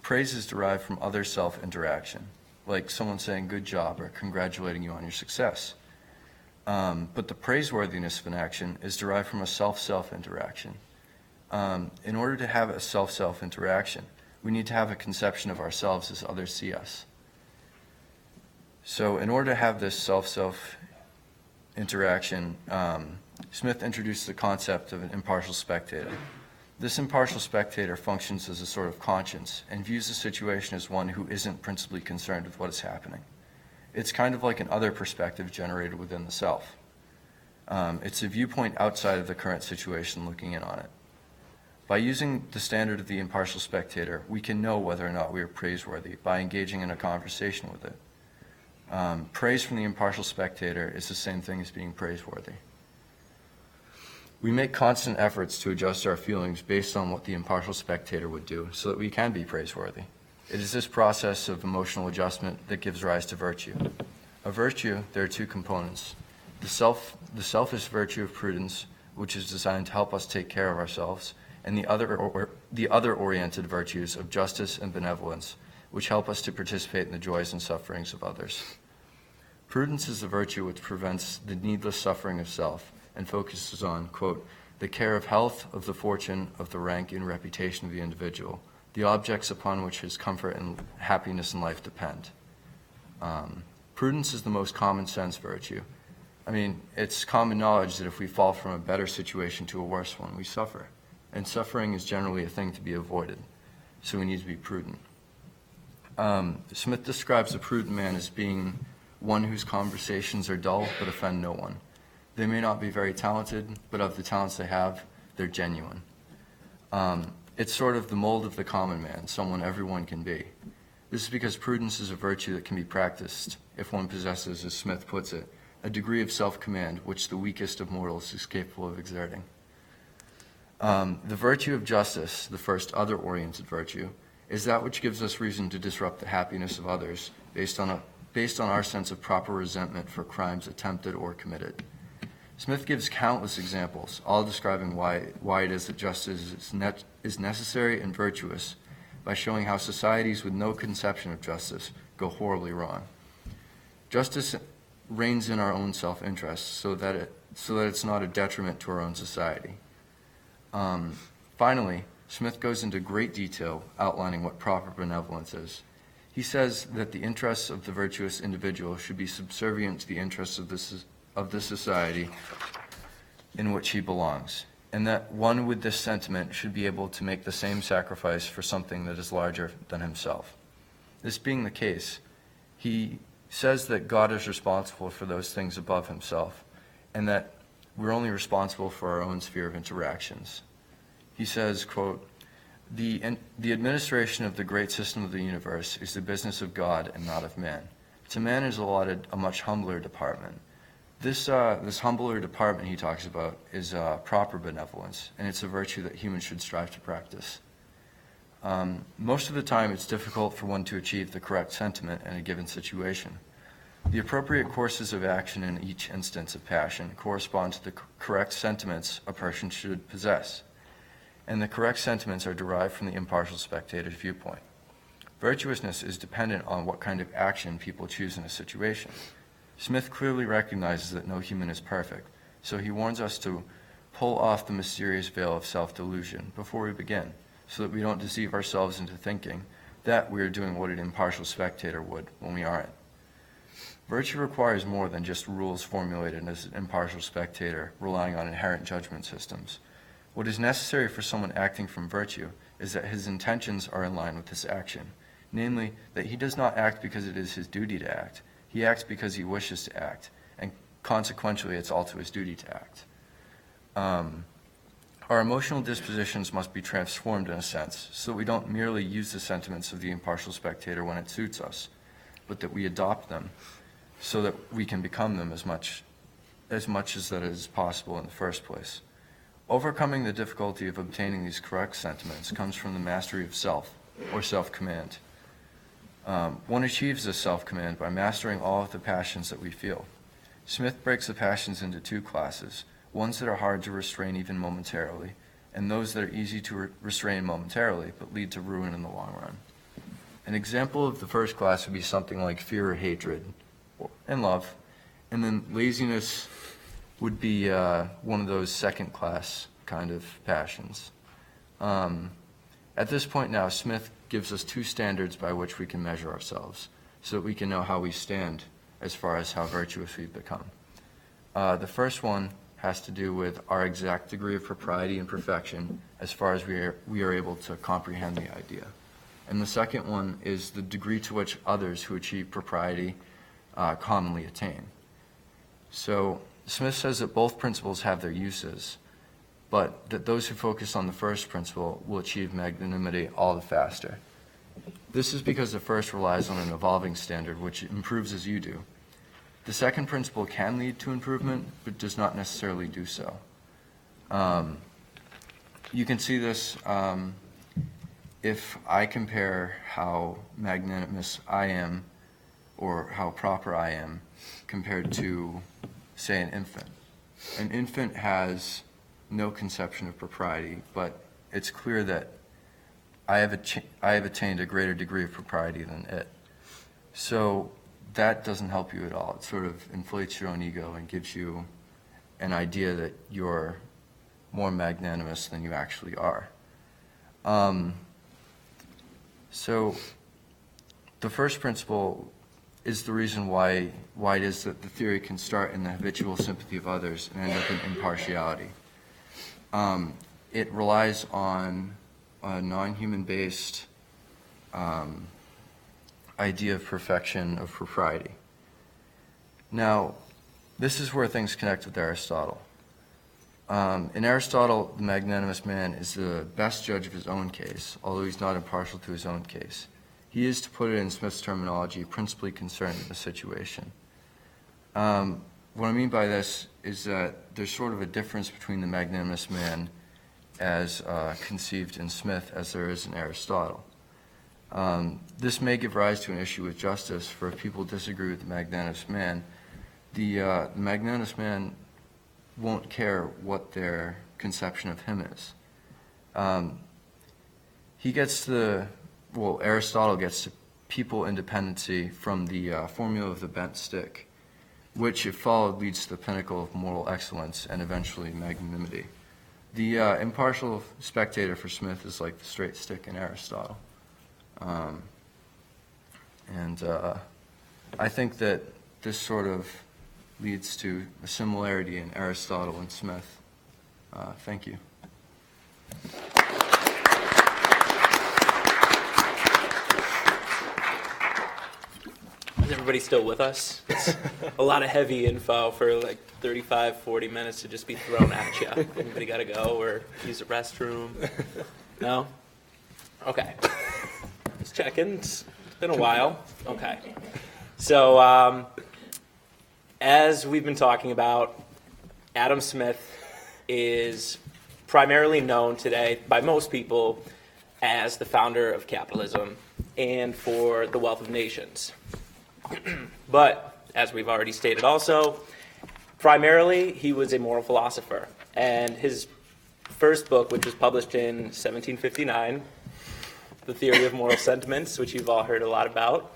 Praise is derived from other self-interaction, like someone saying good job or congratulating you on your success. But the praiseworthiness of an action is derived from a self-self interaction. In order to have a self-self interaction, we need to have a conception of ourselves as others see us. So in order to have this self-self interaction, Smith introduced the concept of an impartial spectator. This impartial spectator functions as a sort of conscience and views the situation as one who isn't principally concerned with what is happening. It's kind of like an other perspective generated within the self. It's a viewpoint outside of the current situation looking in on it. By using the standard of the impartial spectator, we can know whether or not we are praiseworthy by engaging in a conversation with it. Praise from the impartial spectator is the same thing as being praiseworthy. We make constant efforts to adjust our feelings based on what the impartial spectator would do so that we can be praiseworthy. It is this process of emotional adjustment that gives rise to virtue. A virtue, there are two components. The selfish virtue of prudence, which is designed to help us take care of ourselves, and the other oriented virtues of justice and benevolence, which help us to participate in the joys and sufferings of others. Prudence is the virtue which prevents the needless suffering of self and focuses on, quote, the care of health, of the fortune, of the rank and reputation of the individual, the objects upon which his comfort and happiness in life depend. Prudence is the most common sense virtue. It's common knowledge that if we fall from a better situation to a worse one, we suffer. And suffering is generally a thing to be avoided, so we need to be prudent. Smith describes a prudent man as being one whose conversations are dull but offend no one. They may not be very talented, but of the talents they have, they're genuine. It's sort of the mold of the common man, someone everyone can be. This is because prudence is a virtue that can be practiced if one possesses, as Smith puts it, a degree of self-command which the weakest of mortals is capable of exerting. The virtue of justice, the first other-oriented virtue, is that which gives us reason to disrupt the happiness of others based on our sense of proper resentment for crimes attempted or committed. Smith gives countless examples, all describing why it is that justice is necessary and virtuous, by showing how societies with no conception of justice go horribly wrong. Justice reigns in our own self-interest so that it's not a detriment to our own society. Finally, Smith goes into great detail outlining what proper benevolence is. He says that the interests of the virtuous individual should be subservient to the interests of the society in which he belongs, and that one with this sentiment should be able to make the same sacrifice for something that is larger than himself. This being the case, he says that God is responsible for those things above himself, and that we're only responsible for our own sphere of interactions. He says, quote, the administration of the great system of the universe is the business of God and not of man. To man is allotted a much humbler department. This humbler department he talks about is proper benevolence, and it's a virtue that humans should strive to practice. Most of the time, it's difficult for one to achieve the correct sentiment in a given situation. The appropriate courses of action in each instance of passion correspond to the correct sentiments a person should possess, and the correct sentiments are derived from the impartial spectator's viewpoint. Virtuousness is dependent on what kind of action people choose in a situation. Smith clearly recognizes that no human is perfect, so he warns us to pull off the mysterious veil of self-delusion before we begin, so that we don't deceive ourselves into thinking that we are doing what an impartial spectator would when we aren't. Virtue requires more than just rules formulated as an impartial spectator relying on inherent judgment systems. What is necessary for someone acting from virtue is that his intentions are in line with his action, namely, that he does not act because it is his duty to act. He acts because he wishes to act, and consequentially, it's also his duty to act. Our emotional dispositions must be transformed in a sense, so that we don't merely use the sentiments of the impartial spectator when it suits us, but that we adopt them so that we can become them as much as that is possible in the first place. Overcoming the difficulty of obtaining these correct sentiments comes from the mastery of self, or self-command. One achieves this self-command by mastering all of the passions that we feel. Smith breaks the passions into two classes, ones that are hard to restrain even momentarily, and those that are easy to restrain momentarily but lead to ruin in the long run. An example of the first class would be something like fear or hatred, and love, and then laziness would be one of those second-class kind of passions. At this point now, Smith gives us two standards by which we can measure ourselves, so that we can know how we stand as far as how virtuous we've become. The first one has to do with our exact degree of propriety and perfection as far as we are able to comprehend the idea. And the second one is the degree to which others who achieve propriety commonly attain. So Smith says that both principles have their uses, but that those who focus on the first principle will achieve magnanimity all the faster. This is because the first relies on an evolving standard which improves as you do. The second principle can lead to improvement, but does not necessarily do so. You can see this if I compare how magnanimous I am or how proper I am compared to, say, an infant. An infant has no conception of propriety, but it's clear that I have attained a greater degree of propriety than it. So that doesn't help you at all. It sort of inflates your own ego and gives you an idea that you're more magnanimous than you actually are. So the first principle is the reason why it is that the theory can start in the habitual sympathy of others and end up in impartiality. It relies on a non-human based idea of perfection, of propriety. Now, this is where things connect with Aristotle. In Aristotle, the magnanimous man is the best judge of his own case, although he's not impartial to his own case. He is, to put it in Smith's terminology, principally concerned with the situation. What I mean by this is that there's sort of a difference between the magnanimous man as conceived in Smith as there is in Aristotle. This may give rise to an issue with justice, for if people disagree with the magnanimous man, the magnanimous man won't care what their conception of him is. Aristotle gets to people independency from the formula of the bent stick, which, if followed, leads to the pinnacle of moral excellence and eventually magnanimity. The impartial spectator for Smith is like the straight stick in Aristotle. I think that this sort of leads to a similarity in Aristotle and Smith. Thank you. Is everybody still with us? It's a lot of heavy info for like 35, 40 minutes to just be thrown at you. Anybody got to go or use the restroom? No? Okay. Just checking. It's been a while. Okay. So, as we've been talking about, Adam Smith is primarily known today by most people as the founder of capitalism and for the Wealth of Nations. But, as we've already stated also, primarily he was a moral philosopher. And his first book, which was published in 1759, The Theory of Moral Sentiments, which you've all heard a lot about,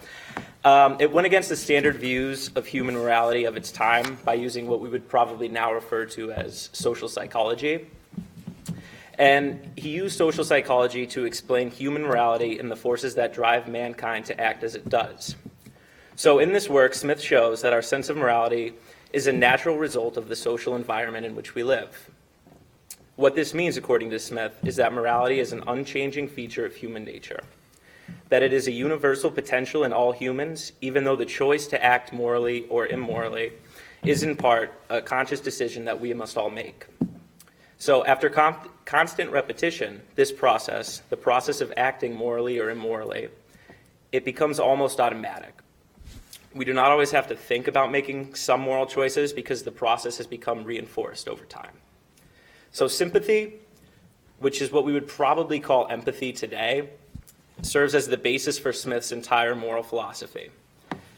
it went against the standard views of human morality of its time by using what we would probably now refer to as social psychology. And he used social psychology to explain human morality and the forces that drive mankind to act as it does. So in this work, Smith shows that our sense of morality is a natural result of the social environment in which we live. What this means, according to Smith, is that morality is an unchanging feature of human nature, that it is a universal potential in all humans, even though the choice to act morally or immorally is in part a conscious decision that we must all make. So after constant repetition, this process, the process of acting morally or immorally, it becomes almost automatic. We do not always have to think about making some moral choices because the process has become reinforced over time. So sympathy, which is what we would probably call empathy today, serves as the basis for Smith's entire moral philosophy.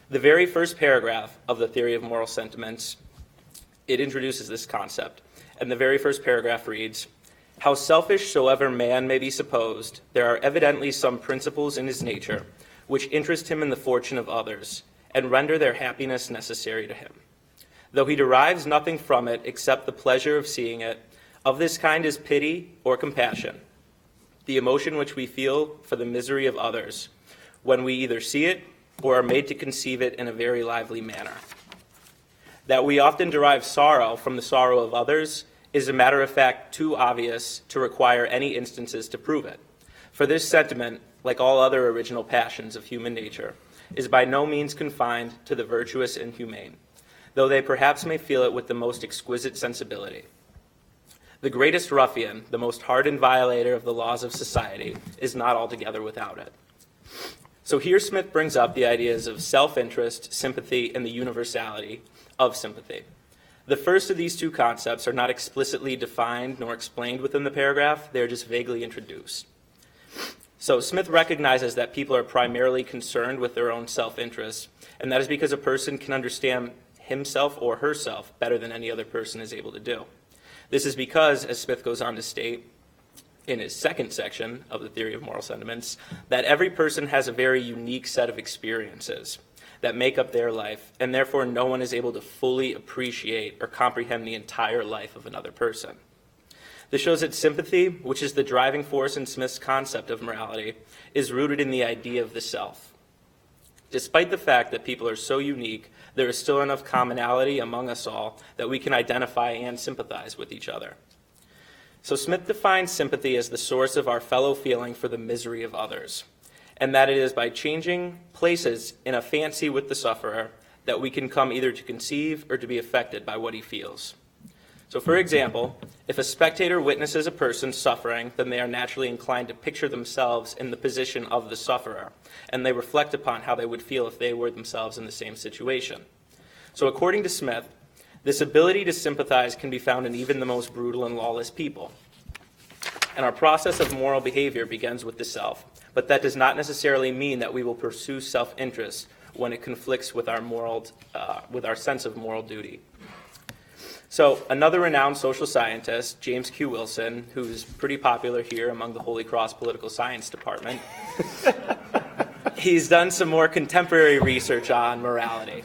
The very first paragraph of the Theory of Moral Sentiments, it introduces this concept. And the very first paragraph reads, "How selfish soever man may be supposed, there are evidently some principles in his nature which interest him in the fortune of others, and render their happiness necessary to him. Though he derives nothing from it except the pleasure of seeing it, of this kind is pity or compassion, the emotion which we feel for the misery of others, when we either see it or are made to conceive it in a very lively manner. That we often derive sorrow from the sorrow of others is a matter of fact too obvious to require any instances to prove it. For this sentiment, like all other original passions of human nature, is by no means confined to the virtuous and humane, though they perhaps may feel it with the most exquisite sensibility. The greatest ruffian, the most hardened violator of the laws of society, is not altogether without it." So here Smith brings up the ideas of self-interest, sympathy, and the universality of sympathy. The first of these two concepts are not explicitly defined nor explained within the paragraph, they're just vaguely introduced. So Smith recognizes that people are primarily concerned with their own self-interest, and that is because a person can understand himself or herself better than any other person is able to do. This is because, as Smith goes on to state in his second section of the Theory of Moral Sentiments, that every person has a very unique set of experiences that make up their life, and therefore no one is able to fully appreciate or comprehend the entire life of another person. This shows that sympathy, which is the driving force in Smith's concept of morality, is rooted in the idea of the self. Despite the fact that people are so unique, there is still enough commonality among us all that we can identify and sympathize with each other. So Smith defines sympathy as the source of our fellow feeling for the misery of others, and that it is by changing places in a fancy with the sufferer that we can come either to conceive or to be affected by what he feels. So for example, if a spectator witnesses a person suffering, then they are naturally inclined to picture themselves in the position of the sufferer, and they reflect upon how they would feel if they were themselves in the same situation. So according to Smith, this ability to sympathize can be found in even the most brutal and lawless people. And our process of moral behavior begins with the self, but that does not necessarily mean that we will pursue self-interest when it conflicts with our sense of moral duty. So another renowned social scientist, James Q. Wilson, who's pretty popular here among the Holy Cross Political Science Department, he's done some more contemporary research on morality.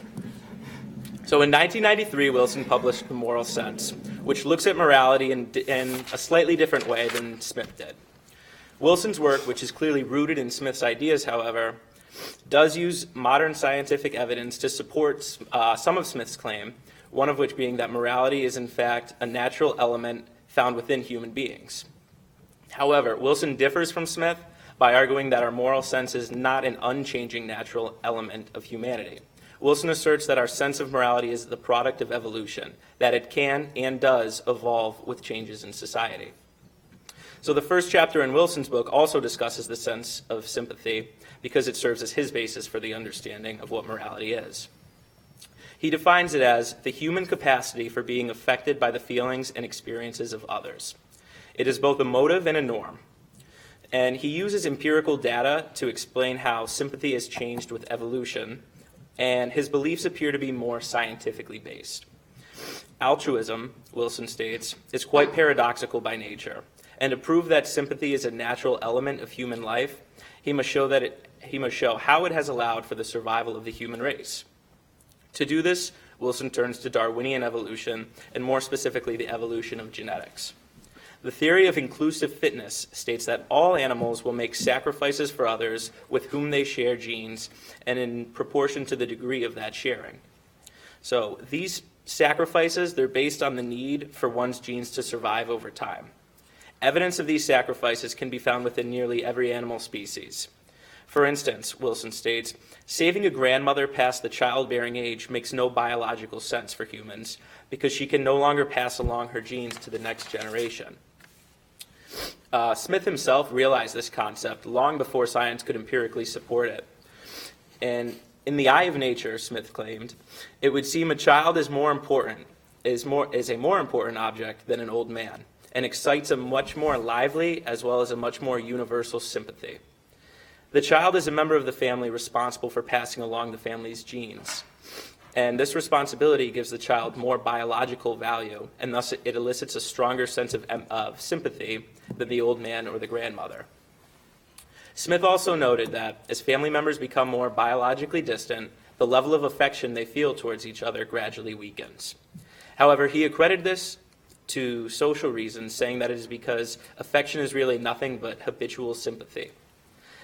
So in 1993, Wilson published The Moral Sense, which looks at morality in a slightly different way than Smith did. Wilson's work, which is clearly rooted in Smith's ideas, however, does use modern scientific evidence to support some of Smith's claim, one of which being that morality is in fact a natural element found within human beings. However, Wilson differs from Smith by arguing that our moral sense is not an unchanging natural element of humanity. Wilson asserts that our sense of morality is the product of evolution, that it can and does evolve with changes in society. So the first chapter in Wilson's book also discusses the sense of sympathy because it serves as his basis for the understanding of what morality is. He defines it as the human capacity for being affected by the feelings and experiences of others. It is both a motive and a norm. And he uses empirical data to explain how sympathy has changed with evolution, and his beliefs appear to be more scientifically based. Altruism, Wilson states, is quite paradoxical by nature, and to prove that sympathy is a natural element of human life, he must show how it has allowed for the survival of the human race. To do this, Wilson turns to Darwinian evolution, and more specifically, the evolution of genetics. The theory of inclusive fitness states that all animals will make sacrifices for others with whom they share genes and in proportion to the degree of that sharing. So these sacrifices, they're based on the need for one's genes to survive over time. Evidence of these sacrifices can be found within nearly every animal species. For instance, Wilson states, saving a grandmother past the childbearing age makes no biological sense for humans because she can no longer pass along her genes to the next generation. Smith himself realized this concept long before science could empirically support it. And in the eye of nature, Smith claimed, it would seem a child is a more important object than an old man, and excites a much more lively as well as a much more universal sympathy. The child is a member of the family responsible for passing along the family's genes. And this responsibility gives the child more biological value, and thus it elicits a stronger sense of sympathy than the old man or the grandmother. Smith also noted that as family members become more biologically distant, the level of affection they feel towards each other gradually weakens. However, he accredited this to social reasons, saying that it is because affection is really nothing but habitual sympathy.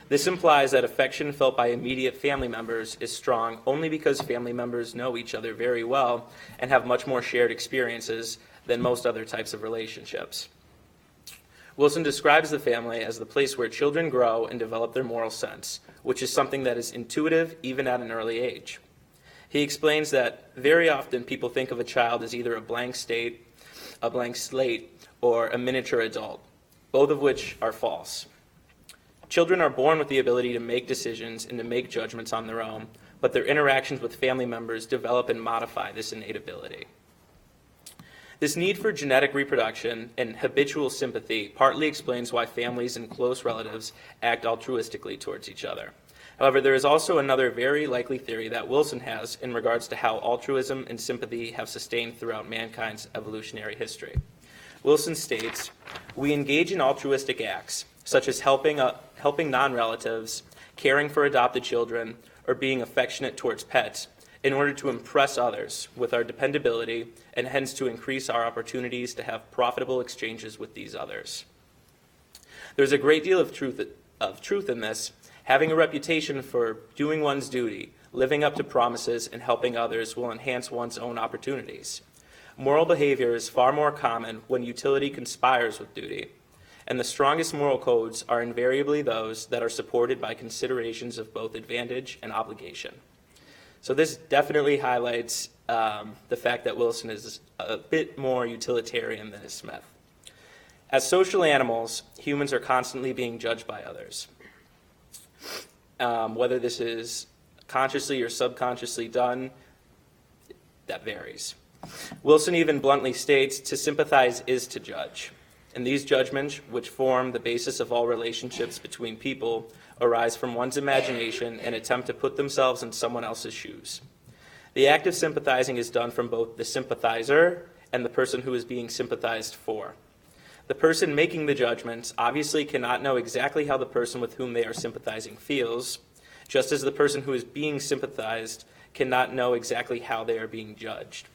This implies that affection felt by immediate family members is strong only because family members know each other very well and have much more shared experiences than most other types of relationships. Wilson describes the family as the place where children grow and develop their moral sense, which is something that is intuitive even at an early age. He explains that very often people think of a child as either a blank slate, or a miniature adult, both of which are false. Children are born with the ability to make decisions and to make judgments on their own, but their interactions with family members develop and modify this innate ability. This need for genetic reproduction and habitual sympathy partly explains why families and close relatives act altruistically towards each other. However, there is also another very likely theory that Wilson has in regards to how altruism and sympathy have sustained throughout mankind's evolutionary history. Wilson states, we engage in altruistic acts, such as helping non-relatives, caring for adopted children, or being affectionate towards pets, in order to impress others with our dependability and hence to increase our opportunities to have profitable exchanges with these others. There's a great deal of truth in this. Having a reputation for doing one's duty, living up to promises, and helping others will enhance one's own opportunities. Moral behavior is far more common when utility conspires with duty, and the strongest moral codes are invariably those that are supported by considerations of both advantage and obligation. So this definitely highlights the fact that Wilson is a bit more utilitarian than is Smith. As social animals, humans are constantly being judged by others. Whether this is consciously or subconsciously done, that varies. Wilson even bluntly states, to sympathize is to judge. And these judgments, which form the basis of all relationships between people, arise from one's imagination and attempt to put themselves in someone else's shoes. The act of sympathizing is done from both the sympathizer and the person who is being sympathized for. The person making the judgments obviously cannot know exactly how the person with whom they are sympathizing feels, just as the person who is being sympathized cannot know exactly how they are being judged.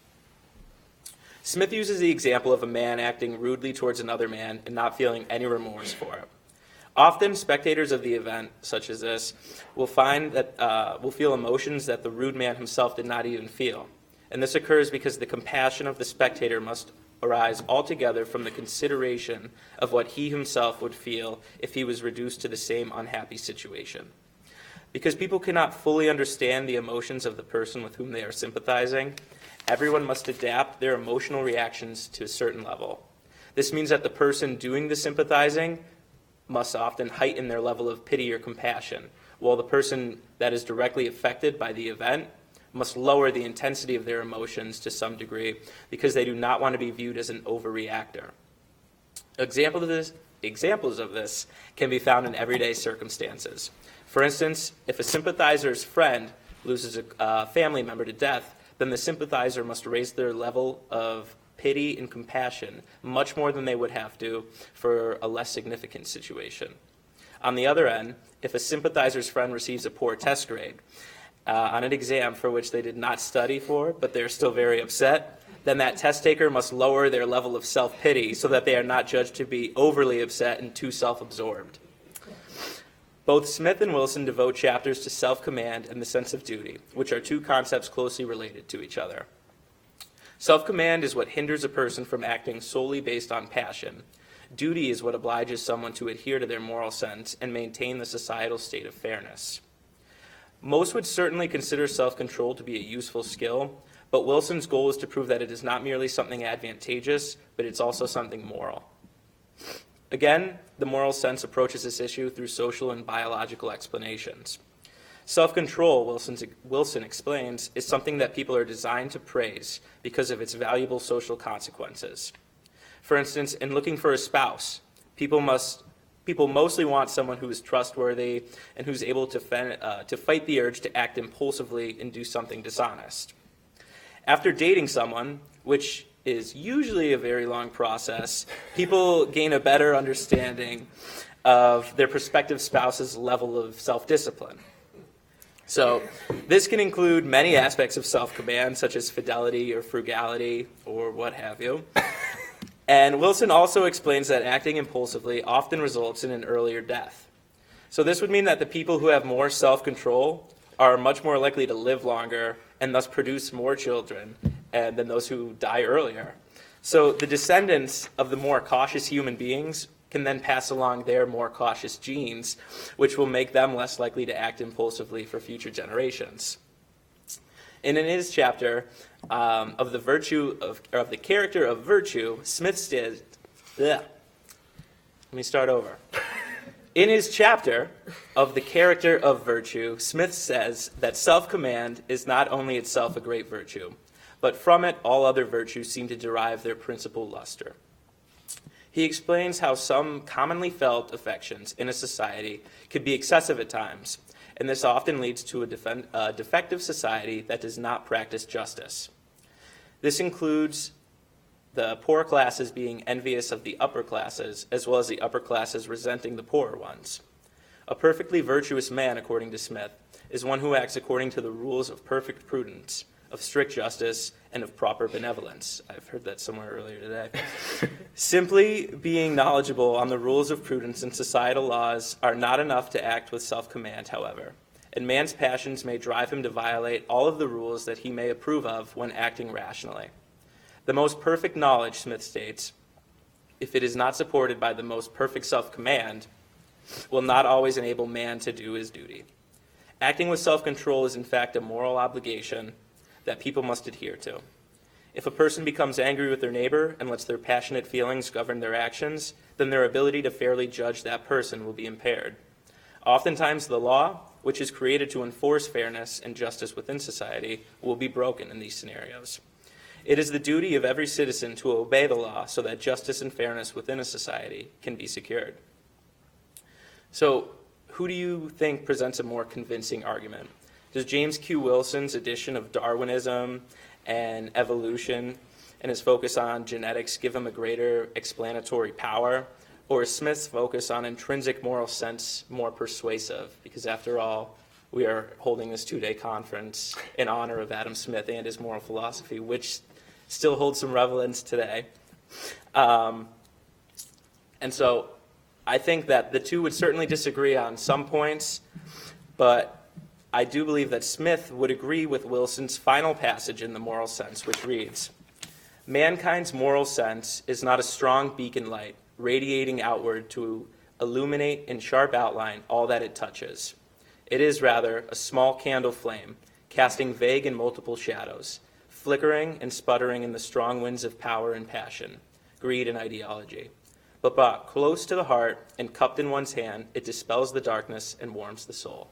Smith uses the example of a man acting rudely towards another man and not feeling any remorse for it. Often, spectators of the event, such as this, will feel emotions that the rude man himself did not even feel. And this occurs because the compassion of the spectator must arise altogether from the consideration of what he himself would feel if he was reduced to the same unhappy situation. Because people cannot fully understand the emotions of the person with whom they are sympathizing, everyone must adapt their emotional reactions to a certain level. This means that the person doing the sympathizing must often heighten their level of pity or compassion, while the person that is directly affected by the event must lower the intensity of their emotions to some degree because they do not want to be viewed as an overreactor. Examples of this can be found in everyday circumstances. For instance, if a sympathizer's friend loses a family member to death, then the sympathizer must raise their level of pity and compassion much more than they would have to for a less significant situation. On the other end, if a sympathizer's friend receives a poor test grade on an exam for which they did not study for, but they're still very upset, then that test taker must lower their level of self-pity so that they are not judged to be overly upset and too self-absorbed. Both Smith and Wilson devote chapters to self-command and the sense of duty, which are two concepts closely related to each other. Self-command is what hinders a person from acting solely based on passion. Duty is what obliges someone to adhere to their moral sense and maintain the societal state of fairness. Most would certainly consider self-control to be a useful skill, but Wilson's goal is to prove that it is not merely something advantageous, but it's also something moral. Again, the moral sense approaches this issue through social and biological explanations. Self-control, Wilson explains, is something that people are designed to praise because of its valuable social consequences. For instance, in looking for a spouse, people mostly want someone who is trustworthy and who's able to fight the urge to act impulsively and do something dishonest. After dating someone, which is usually a very long process, people gain a better understanding of their prospective spouse's level of self-discipline. So this can include many aspects of self-command, such as fidelity or frugality or what have you. And Wilson also explains that acting impulsively often results in an earlier death. So this would mean that the people who have more self-control are much more likely to live longer and thus produce more children than those who die earlier. So the descendants of the more cautious human beings can then pass along their more cautious genes, which will make them less likely to act impulsively for future generations. And in his chapter of the character of virtue, Smith says, let me start over. In his chapter of the character of virtue, Smith says that self-command is not only itself a great virtue, but from it all other virtues seem to derive their principal luster. He explains how some commonly felt affections in a society can be excessive at times, and this often leads to a defective society that does not practice justice. This includes the poor classes being envious of the upper classes, as well as the upper classes resenting the poorer ones. A perfectly virtuous man, according to Smith, is one who acts according to the rules of perfect prudence, of strict justice, and of proper benevolence. I've heard that somewhere earlier today. Simply being knowledgeable on the rules of prudence and societal laws are not enough to act with self-command, however, and man's passions may drive him to violate all of the rules that he may approve of when acting rationally. The most perfect knowledge, Smith states, if it is not supported by the most perfect self-command, will not always enable man to do his duty. Acting with self-control is in fact a moral obligation that people must adhere to. If a person becomes angry with their neighbor and lets their passionate feelings govern their actions, then their ability to fairly judge that person will be impaired. Oftentimes the law, which is created to enforce fairness and justice within society, will be broken in these scenarios. It is the duty of every citizen to obey the law so that justice and fairness within a society can be secured. So, who do you think presents a more convincing argument? Does James Q. Wilson's edition of Darwinism and evolution and his focus on genetics give him a greater explanatory power? Or is Smith's focus on intrinsic moral sense more persuasive? Because after all, we are holding this two-day conference in honor of Adam Smith and his moral philosophy, which still holds some relevance today. And so I think that the two would certainly disagree on some points, but I do believe that Smith would agree with Wilson's final passage in the moral sense, which reads, "Mankind's moral sense is not a strong beacon light radiating outward to illuminate in sharp outline all that it touches. It is rather a small candle flame, casting vague and multiple shadows, flickering and sputtering in the strong winds of power and passion, greed and ideology. But brought close to the heart and cupped in one's hand, it dispels the darkness and warms the soul."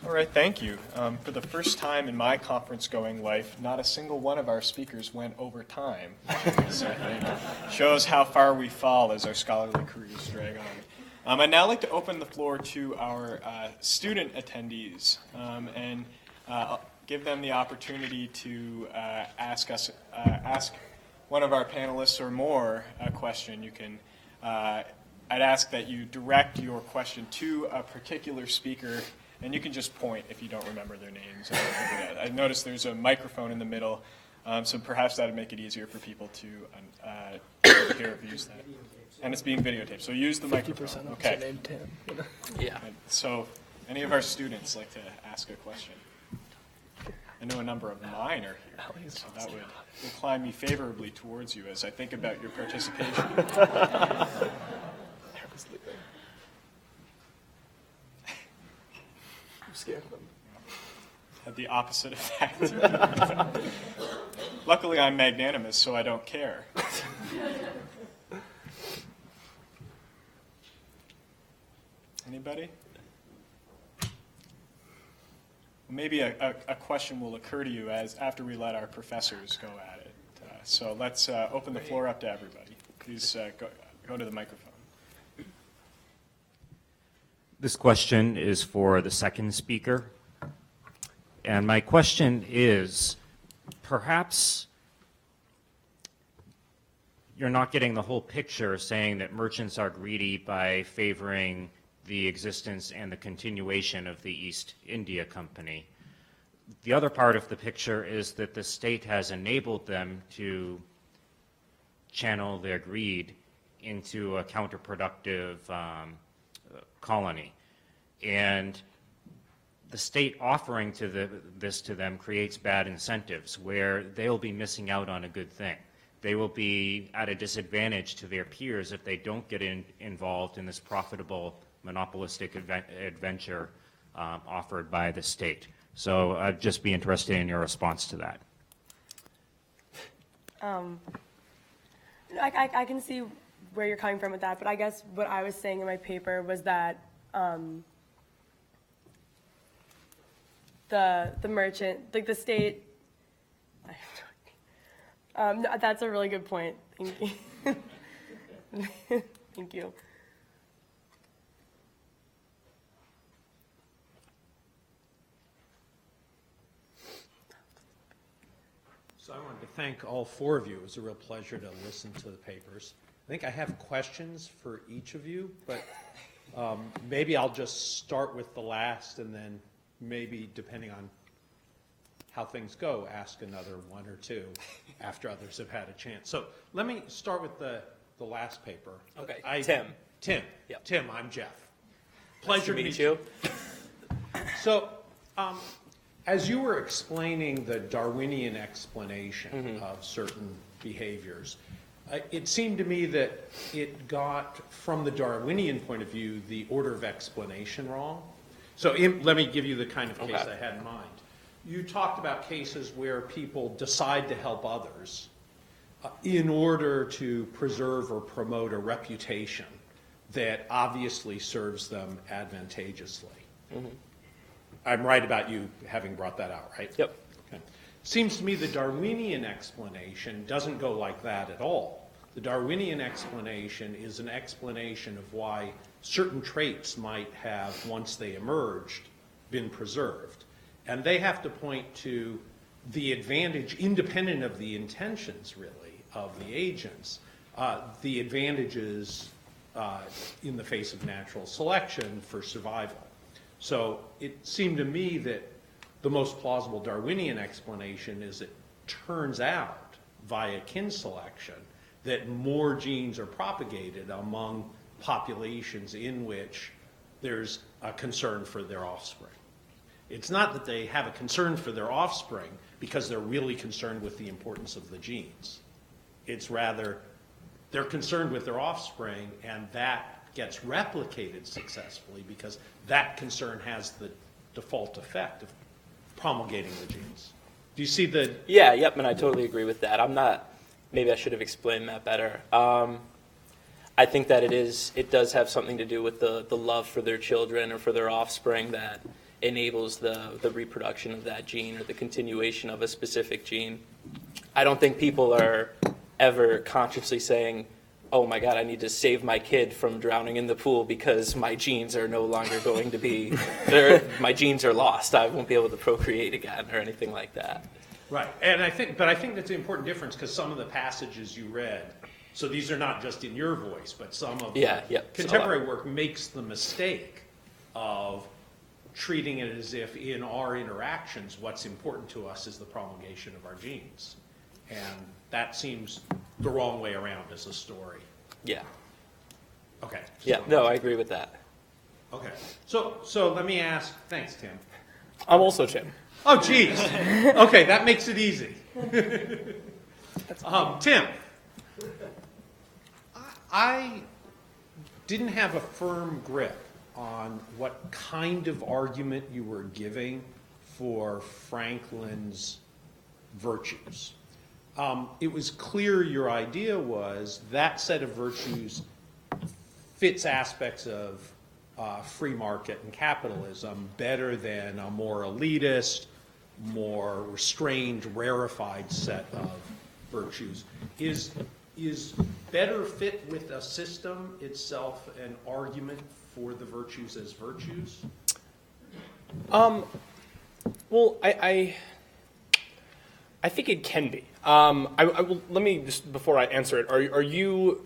All right, thank you. For the first time in my conference-going life, not a single one of our speakers went over time. Which I think shows how far we fall as our scholarly careers drag on. I'd now like to open the floor to our student attendees and give them the opportunity to ask one of our panelists or more a question, you can, I'd ask that you direct your question to a particular speaker, and you can just point if you don't remember their names. I noticed there's a microphone in the middle, so perhaps that would make it easier for people to hear or use that. And it's being videotaped, so use the microphone. Okay. Named Tim. Yeah. So, any of our students like to ask a question? I know a number of mine are here, so that would incline me favorably towards you as I think about your participation. Had the opposite effect. Luckily, I'm magnanimous, so I don't care. Anybody? Maybe a question will occur to you after we let our professors go at it. So let's open the floor up to everybody. Please go to the microphone. This question is for the second speaker. And my question is, perhaps you're not getting the whole picture saying that merchants are greedy by favoring the existence and the continuation of the East India Company. The other part of the picture is that the state has enabled them to channel their greed into a counterproductive colony. And the state offering this to them creates bad incentives where they'll be missing out on a good thing. They will be at a disadvantage to their peers if they don't get involved in this profitable monopolistic adventure offered by the state. So I'd just be interested in your response to that. I can see where you're coming from with that, but I guess what I was saying in my paper was that the merchant, like the state, no, that's a really good point. Thank you. Thank you. So I wanted to thank all four of you. It was a real pleasure to listen to the papers. I think I have questions for each of you, but maybe I'll just start with the last and then maybe, depending on how things go, ask another one or two after others have had a chance. So let me start with the last paper. Okay, Tim. Yep. Tim, I'm Jeff. Nice Pleasure to meet you. So, as you were explaining the Darwinian explanation of certain behaviors, it seemed to me that it got, from the Darwinian point of view, the order of explanation wrong. So let me give you the kind of case I had in mind. You talked about cases where people decide to help others in order to preserve or promote a reputation that obviously serves them advantageously. I'm right about you having brought that out, right? Yep. Okay. Seems to me the Darwinian explanation doesn't go like that at all. The Darwinian explanation is an explanation of why certain traits might have, once they emerged, been preserved. And they have to point to the advantage, independent of the intentions, really, of the agents, the advantages in the face of natural selection for survival. So it seemed to me that the most plausible Darwinian explanation is it turns out, via kin selection, that more genes are propagated among populations in which there's a concern for their offspring. It's not that they have a concern for their offspring because they're really concerned with the importance of the genes. It's rather they're concerned with their offspring, and that gets replicated successfully because that concern has the default effect of promulgating the genes. Do you see the... Yeah, yep, and I totally agree with that. Maybe I should have explained that better. I think that it does have something to do with the love for their children or for their offspring that enables the reproduction of that gene or the continuation of a specific gene. I don't think people are ever consciously saying, oh my God, I need to save my kid from drowning in the pool because my genes are no longer going to be, my genes are lost. I won't be able to procreate again or anything like that. Right, and I think that's an important difference because some of the passages you read, so these are not just in your voice, but some of contemporary work makes the mistake of treating it as if in our interactions, what's important to us is the promulgation of our genes. And that seems the wrong way around as a story. Yeah. Okay. Yeah, no, I agree with that. Okay, so let me ask, thanks, Tim. I'm also Tim. Oh, geez. Okay, that makes it easy. Tim, I didn't have a firm grip on what kind of argument you were giving for Franklin's virtues. It was clear your idea was that set of virtues fits aspects of free market and capitalism better than a more elitist, more restrained, rarefied set of virtues. Is better fit with a system itself an argument for the virtues as virtues? Well, I think it can be. I will, let me just, before I answer it, are you,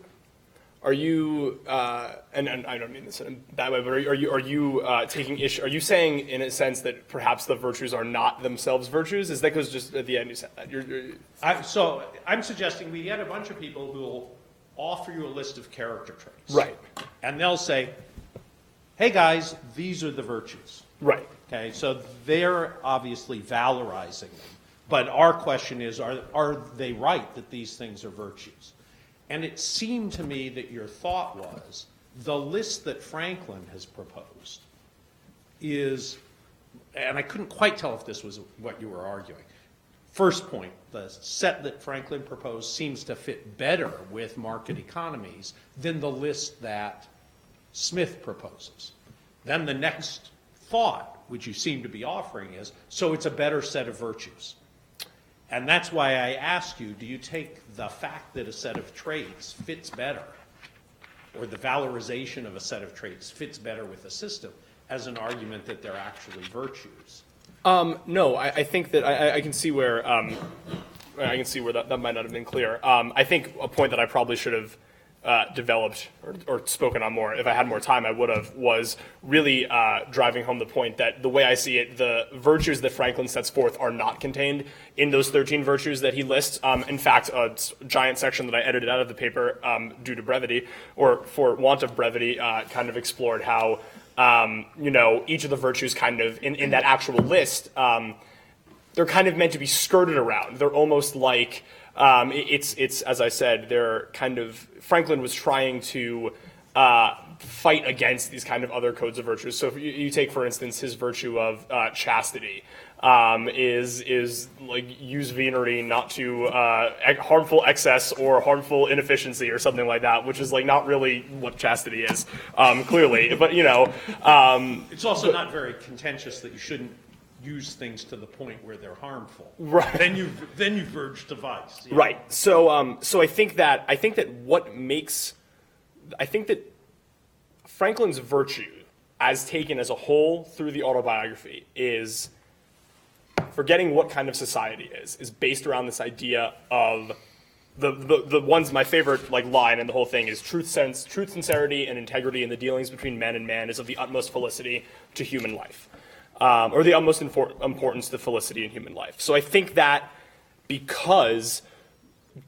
and I don't mean this in a bad way, but are you taking issue, are you saying in a sense that perhaps the virtues are not themselves virtues? Is that because just at the end you said that? So I'm suggesting we get a bunch of people who will offer you a list of character traits. Right. And they'll say, hey guys, these are the virtues. Right. Okay, so they're obviously valorizing them. But our question is, are they right that these things are virtues? And it seemed to me that your thought was, the list that Franklin has proposed is, and I couldn't quite tell if this was what you were arguing. First point, the set that Franklin proposed seems to fit better with market economies than the list that Smith proposes. Then the next thought, which you seem to be offering, is, so it's a better set of virtues. And that's why I asked you, do you take the fact that a set of traits fits better, or the valorization of a set of traits fits better with a system, as an argument that they're actually virtues? No, I think that I can see where that might not have been clear. I think a point that I probably should have developed or spoken on more, if I had more time I would have, was really driving home the point that the way I see it, the virtues that Franklin sets forth are not contained in those 13 virtues that he lists. In fact, a giant section that I edited out of the paper due to brevity, or for want of brevity, kind of explored how each of the virtues kind of, in that actual list, they're kind of meant to be skirted around. They're almost like, it's as I said, they're kind of, Franklin was trying to fight against these kind of other codes of virtues. So if you take, for instance, his virtue of chastity, is like use venery not to harmful excess or harmful inefficiency or something like that, which is like not really what chastity is, clearly. But it's also not very contentious that you shouldn't use things to the point where they're harmful. Right. Then you verge to vice. Yeah. Right. So I think that Franklin's virtue, as taken as a whole through the autobiography, is forgetting what kind of society is based around this idea of the ones, my favorite line in the whole thing is truth, sincerity, and integrity in the dealings between man and man is of the utmost felicity to human life. Or the utmost importance to felicity in human life. So I think that because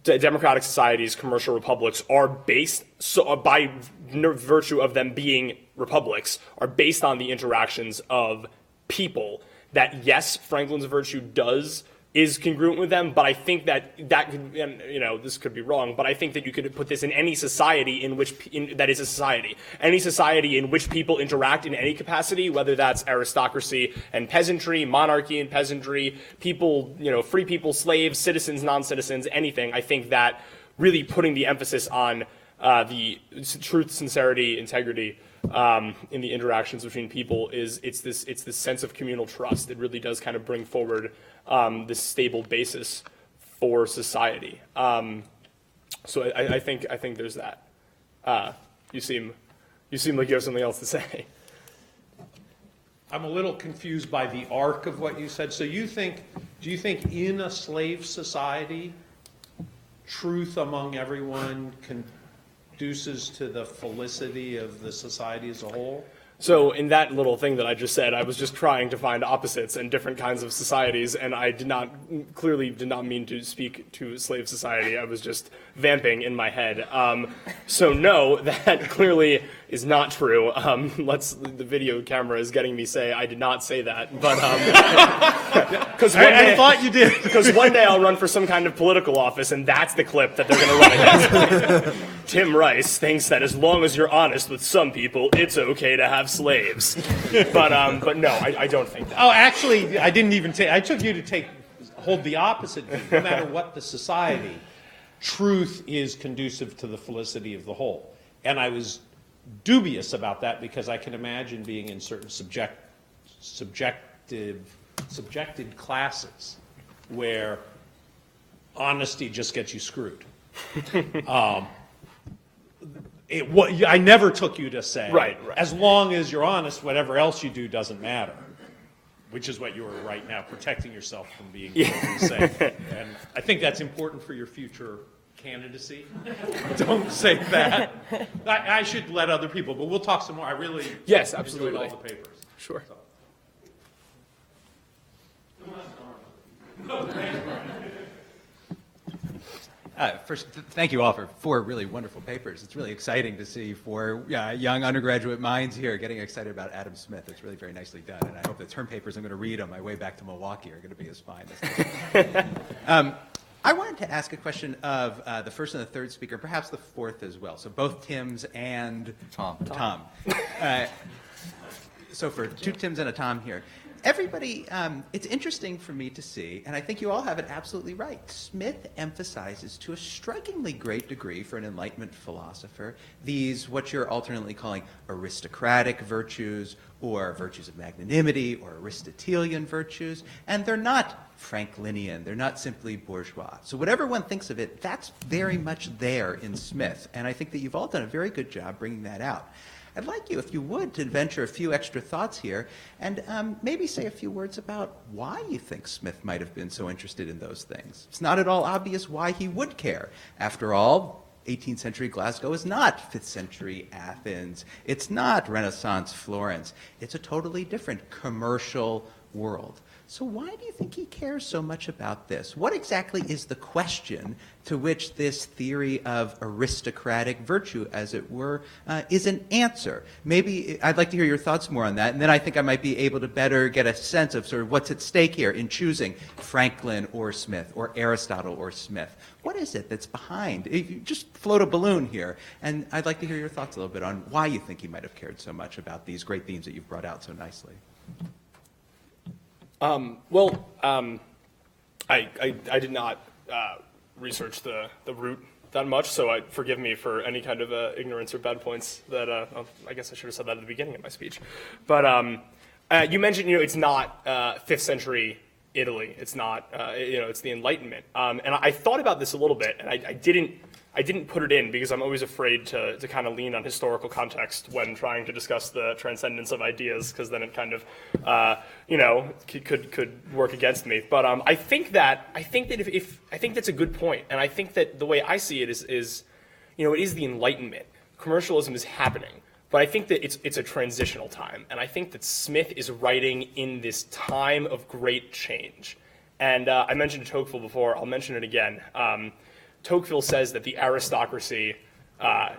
democratic societies, commercial republics, are based, by virtue of them being republics, are based on the interactions of people, that yes, Franklin's virtue is congruent with them, but I think that could, and this could be wrong, but I think that you could put this in any society that is a society. Any society in which people interact in any capacity, whether that's aristocracy and peasantry, monarchy and peasantry, people, free people, slaves, citizens, non-citizens, anything. I think that really putting the emphasis on the truth, sincerity, integrity, in the interactions between people it's this sense of communal trust. It really does kind of bring forward this stable basis for society. So I think there's that. You seem like you have something else to say. I'm a little confused by the arc of what you said. So you think Do you think in a slave society, truth among everyone conduces to the felicity of the society as a whole? So in that little thing that I just said, I was just trying to find opposites and different kinds of societies, and I clearly did not mean to speak to slave society. I was just vamping in my head. So no, that clearly is not true. The video camera is getting me say I did not say that, but because I thought you did. Because one day I'll run for some kind of political office, and that's the clip that they're going to run against me. Tim Rice thinks that as long as you're honest with some people, it's okay to have slaves. But no, I don't think that. Oh, actually, I didn't even take. I took you to hold the opposite view. No matter what the society, truth is conducive to the felicity of the whole. And I was dubious about that because I can imagine being in certain subjected classes where honesty just gets you screwed. I never took you to say, right. As long as you're honest, whatever else you do doesn't matter, which is what you are right now, protecting yourself from being safe. And I think that's important for your future candidacy. Don't say that. I should let other people, but we'll talk some more. I really yes, absolutely. enjoyed all the papers. Sure. First, thank you all for 4 really wonderful papers. It's really exciting to see 4 young undergraduate minds here getting excited about Adam Smith. It's really very nicely done, and I hope the term papers I'm going to read on my way back to Milwaukee are going to be as fine as I wanted to ask a question of the first and the third speaker, perhaps the fourth as well. So both Tims and Tom. So for 2 Tims and a Tom here. Everybody, it's interesting for me to see, and I think you all have it absolutely right. Smith emphasizes to a strikingly great degree for an Enlightenment philosopher these, what you're alternately calling aristocratic virtues or virtues of magnanimity or Aristotelian virtues, and they're not Franklinian, they're not simply bourgeois. So whatever one thinks of it, that's very much there in Smith, and I think that you've all done a very good job bringing that out. I'd like you, if you would, to venture a few extra thoughts here and maybe say a few words about why you think Smith might have been so interested in those things. It's not at all obvious why he would care. After all, 18th century Glasgow is not 5th century Athens. It's not Renaissance Florence. It's a totally different commercial world. So why do you think he cares so much about this? What exactly is the question to which this theory of aristocratic virtue, as it were, is an answer? Maybe I'd like to hear your thoughts more on that, and then I think I might be able to better get a sense of sort of what's at stake here in choosing Franklin or Smith or Aristotle or Smith. What is it that's behind? If you just float a balloon here, and I'd like to hear your thoughts a little bit on why you think he might have cared so much about these great themes that you've brought out so nicely. I did not research the root that much, so forgive me for any kind of ignorance or bad points that I guess I should have said that at the beginning of my speech. But you mentioned, it's not 5th century Italy. It's not, it's the Enlightenment. And I thought about this a little bit, and I didn't put it in because I'm always afraid to kind of lean on historical context when trying to discuss the transcendence of ideas, because then it kind of, could work against me. But I think that's a good point, and I think that the way I see it is it is the Enlightenment. Commercialism is happening, but I think that it's a transitional time, and I think that Smith is writing in this time of great change. And I mentioned Tocqueville before. I'll mention it again. Tocqueville says that the aristocracy,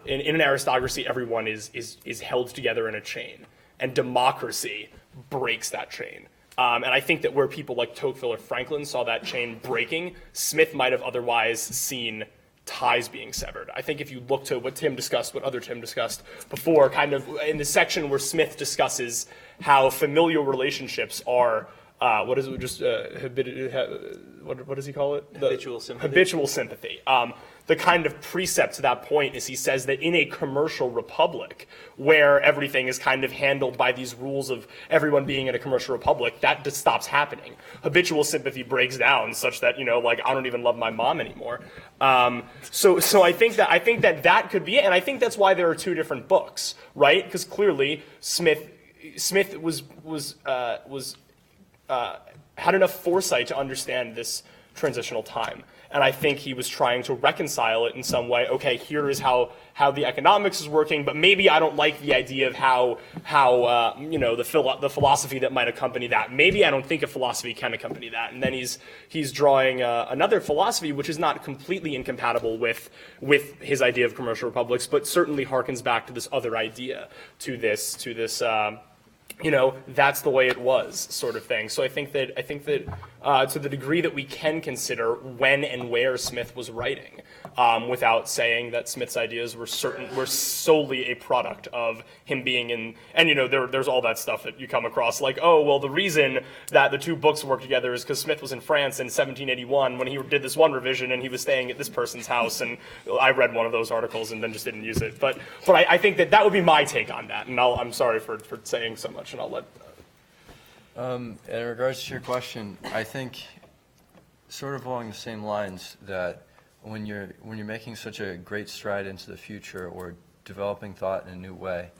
in an aristocracy, everyone is held together in a chain, and democracy breaks that chain. And I think that where people like Tocqueville or Franklin saw that chain breaking, Smith might have otherwise seen ties being severed. I think if you look to what other Tim discussed before, kind of in the section where Smith discusses how familial relationships are, what is it? Just what does he call it? Habitual sympathy. Habitual sympathy. The kind of precept to that point is he says that in a commercial republic where everything is kind of handled by these rules of everyone being in a commercial republic, that just stops happening. Habitual sympathy breaks down such that, I don't even love my mom anymore. So I think that could be it, and I think that's why there are 2 different books, right? Because clearly Smith had enough foresight to understand this transitional time. And I think he was trying to reconcile it in some way. Okay, here is how the economics is working, but maybe I don't like the idea of how the philosophy that might accompany that. Maybe I don't think a philosophy can accompany that. And then he's drawing another philosophy which is not completely incompatible with his idea of commercial republics, but certainly harkens back to this other idea, to this that's the way it was, sort of thing. So I think that to the degree that we can consider when and where Smith was writing, without saying that Smith's ideas were solely a product of him being in, and there's all that stuff that you come across, like, oh, well, the reason that the two books work together is because Smith was in France in 1781 when he did this one revision and he was staying at this person's house, and I read one of those articles and then just didn't use it. But I think that would be my take on that, and I'm sorry for saying so much, and I'll let. In regards to your question, I think sort of along the same lines that when you're making such a great stride into the future or developing thought in a new way,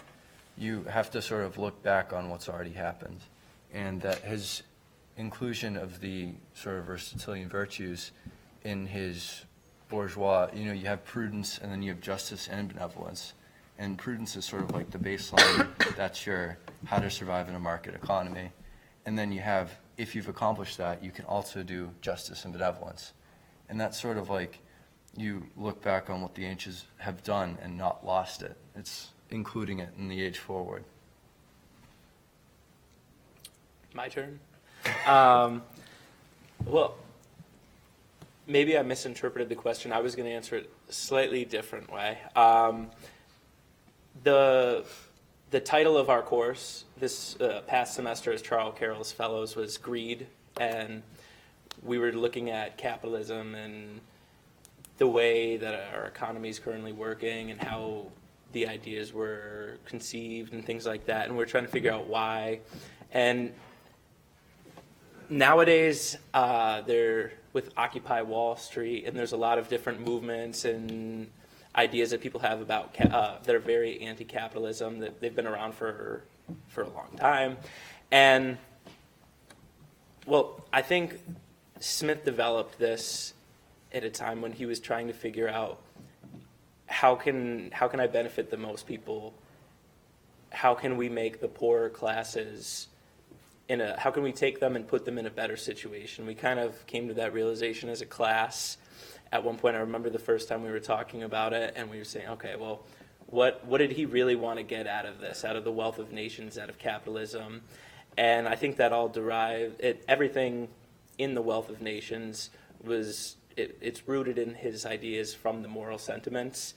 you have to sort of look back on what's already happened. And that his inclusion of the sort of Aristotelian virtues in his bourgeois, you have prudence and then you have justice and benevolence. And prudence is sort of like the baseline. That's your how to survive in a market economy. And then you have, if you've accomplished that, you can also do justice and benevolence. And that's sort of like you look back on what the ancients have done and not lost it. It's including it in the age forward. My turn? Well, maybe I misinterpreted the question. I was going to answer it a slightly different way. The title of our course this past semester as Charles Carroll Fellows was Greed, and we were looking at capitalism and the way that our economy is currently working and how the ideas were conceived and things like that, and we're trying to figure out why. And nowadays, they're with Occupy Wall Street, and there's a lot of different movements and ideas that people have about that are very anti-capitalism, that they've been around for a long time. And, well, I think Smith developed this at a time when he was trying to figure out how can I benefit the most people? How can we make the poorer classes how can we take them and put them in a better situation? We kind of came to that realization as a class. At one point, I remember the first time we were talking about it, and we were saying, okay, well, what did he really want to get out of this, out of the wealth of nations, out of capitalism? And I think that all everything in the wealth of nations it's rooted in his ideas from the moral sentiments.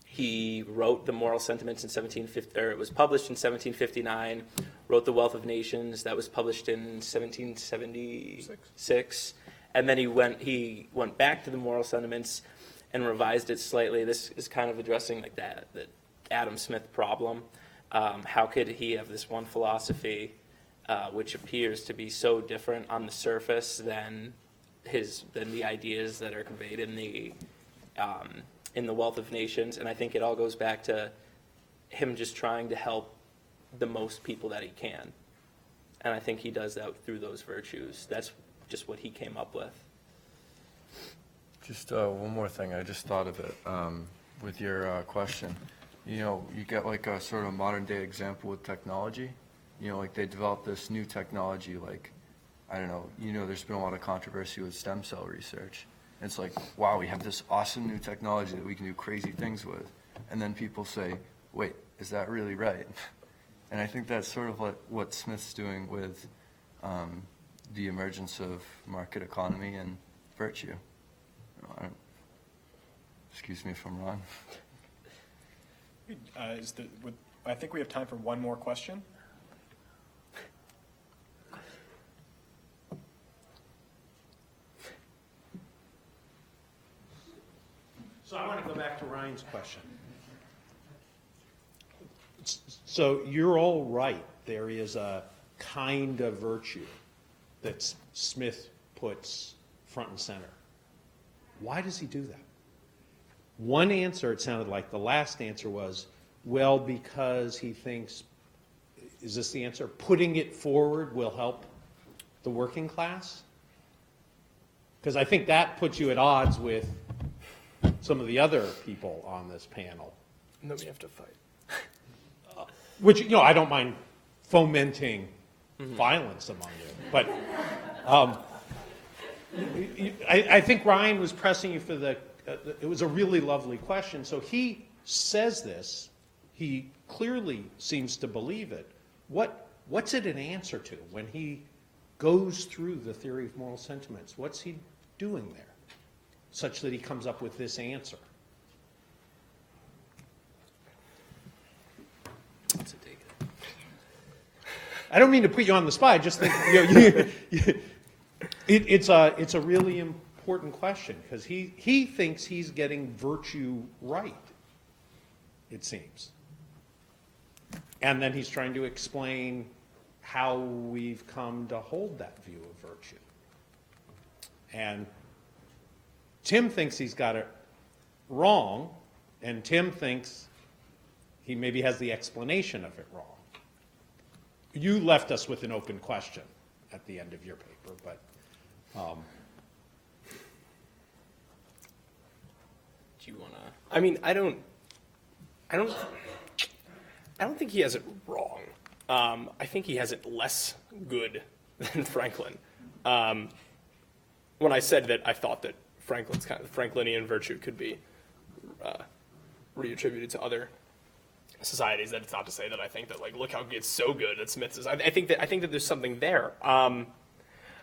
He wrote the moral sentiments in 1750, or it was published in 1759, wrote the Wealth of Nations, that was published in 1776. And then he went back to the moral sentiments and revised it slightly. This is kind of addressing like the Adam Smith problem. How could he have this one philosophy which appears to be so different on the surface than the ideas that are conveyed in the Wealth of Nations? And I think it all goes back to him just trying to help the most people that he can. And I think he does that through those virtues. That's just what he came up with. Just one more thing, I just thought of it with your question. You get like a sort of modern day example with technology. Like they developed this new technology, like, I don't know, there's been a lot of controversy with stem cell research. And it's like, wow, we have this awesome new technology that we can do crazy things with. And then people say, wait, is that really right? And I think that's sort of like what Smith's doing with the emergence of market economy and virtue. Excuse me if I'm wrong. I think we have time for one more question. So I want to go back to Ryan's question. So you're all right. There is a kind of virtue that Smith puts front and center. Why does he do that? One answer, it sounded like the last answer was, well, because he thinks, is this the answer? Putting it forward will help the working class? Because I think that puts you at odds with some of the other people on this panel. And then we have to fight. Which, I don't mind fomenting violence among you. But I think Ryan was pressing you for it was a really lovely question. So he says this. He clearly seems to believe it. What's it an answer to when he goes through the theory of moral sentiments? What's he doing there such that he comes up with this answer? I don't mean to put you on the spot. I just think it's a really important question because he thinks he's getting virtue right, it seems. And then he's trying to explain how we've come to hold that view of virtue. And Tim thinks he's got it wrong, and Tim thinks he maybe has the explanation of it wrong. You left us with an open question at the end of your paper, but Do you want to? I mean, I don't think he has it wrong. I think he has it less good than Franklin. When I said that I thought that Franklin's kind of Franklinian virtue could be reattributed to other societies, that it's not to say that I think that, like, look how it's so good that Smith is. I think that there's something there. I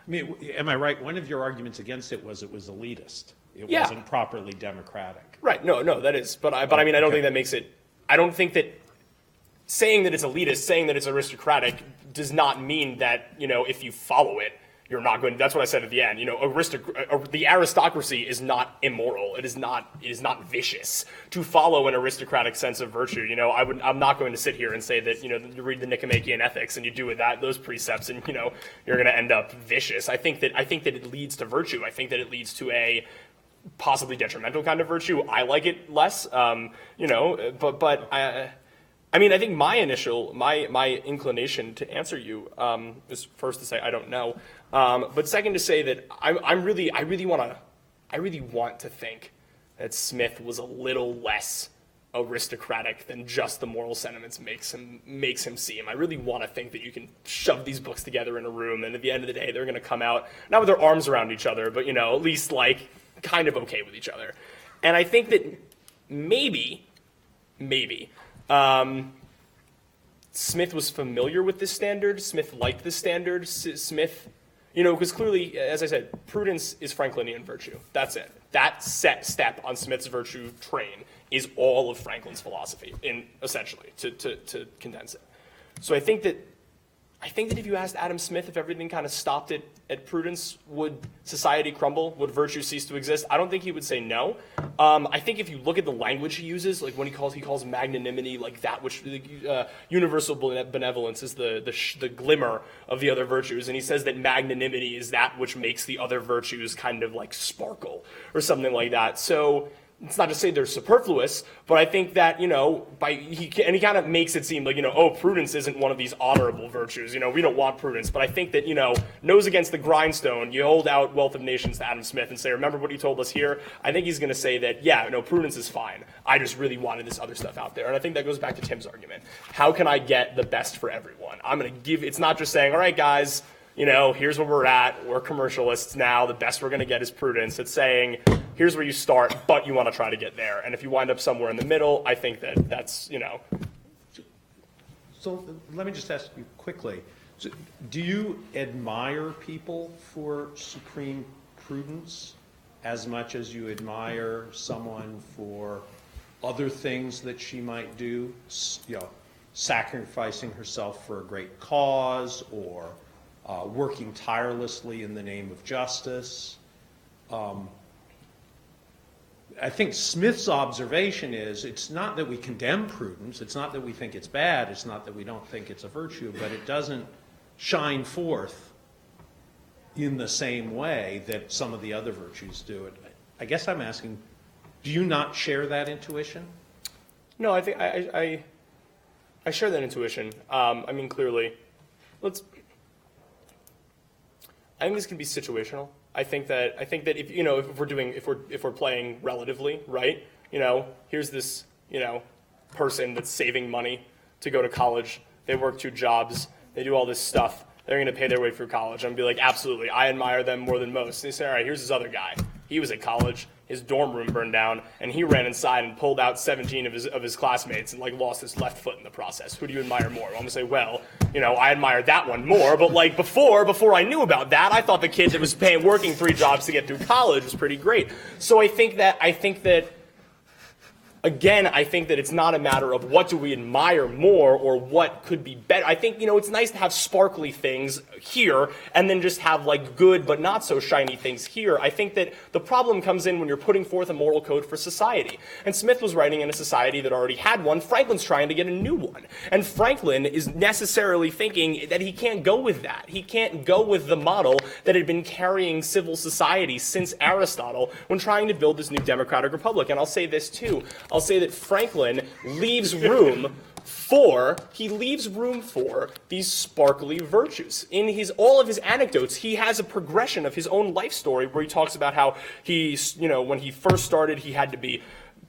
mean, am I right? One of your arguments against it was elitist. It wasn't properly democratic. Right. No, that is. But I mean, I don't think that makes it. I don't think that saying that it's elitist, saying that it's aristocratic, does not mean that, if you follow it, you're not going. That's what I said at the end. The aristocracy is not immoral. It is not vicious to follow an aristocratic sense of virtue. I'm not going to sit here and say that you read the Nicomachean Ethics and you do those precepts and you're going to end up vicious. I think that it leads to virtue. I think that it leads to a possibly detrimental kind of virtue. I like it less. But I mean, I think my inclination to answer you is first to say I don't know, but second to say that I really want to think that Smith was a little less aristocratic than just the moral sentiments makes him seem. I really want to think that you can shove these books together in a room, and at the end of the day, they're going to come out not with their arms around each other, but at least like kind of okay with each other. And I think that maybe. Smith was familiar with this standard. Smith liked this standard. Smith, because clearly, as I said, prudence is Franklinian virtue. That's it. That set step on Smith's virtue train is all of Franklin's philosophy, essentially, to condense it. So I think that if you asked Adam Smith if everything kind of stopped at prudence, would society crumble? Would virtue cease to exist? I don't think he would say no. I think if you look at the language he uses, like when he calls magnanimity like that which universal benevolence is the glimmer of the other virtues, and he says that magnanimity is that which makes the other virtues kind of like sparkle or something like that. So it's not to say they're superfluous, but I think that, he kind of makes it seem like, prudence isn't one of these honorable virtues. We don't want prudence. But I think that, nose against the grindstone, you hold out Wealth of Nations to Adam Smith and say, remember what you told us here? I think he's going to say that, prudence is fine. I just really wanted this other stuff out there. And I think that goes back to Tim's argument. How can I get the best for everyone? It's not just saying, all right, guys, here's where we're at. We're commercialists now. The best we're going to get is prudence. It's saying, here's where you start, but you want to try to get there. And if you wind up somewhere in the middle, I think that's. So let me just ask you quickly. So do you admire people for supreme prudence as much as you admire someone for other things that she might do? Sacrificing herself for a great cause or working tirelessly in the name of justice. I think Smith's observation is it's not that we condemn prudence, it's not that we think it's bad, it's not that we don't think it's a virtue, but it doesn't shine forth in the same way that some of the other virtues do. I guess I'm asking, do you not share that intuition? No, I think I share that intuition. Clearly, I think this can be situational. I think that if we're playing relatively, right? Here's this, person that's saving money to go to college. They work 2 jobs. They do all this stuff. They're going to pay their way through college. I'm going to be like, absolutely, I admire them more than most. And they say, all right, here's this other guy. He was at college. His dorm room burned down, and he ran inside and pulled out 17 of his classmates and lost his left foot in the process. Who do you admire more? I'm gonna say, well, I admire that one more. But before I knew about that, I thought the kid that was working 3 jobs to get through college was pretty great. So I think that it's not a matter of what do we admire more or what could be better. I think, it's nice to have sparkly things here and then just have good but not so shiny things here. I think that the problem comes in when you're putting forth a moral code for society. And Smith was writing in a society that already had one. Franklin's trying to get a new one. And Franklin is necessarily thinking that he can't go with that. He can't go with the model that had been carrying civil society since Aristotle when trying to build this new democratic republic. And I'll say this too. I'll say that Franklin leaves room for these sparkly virtues. In all of his anecdotes, he has a progression of his own life story where he talks about how when he first started, he had to be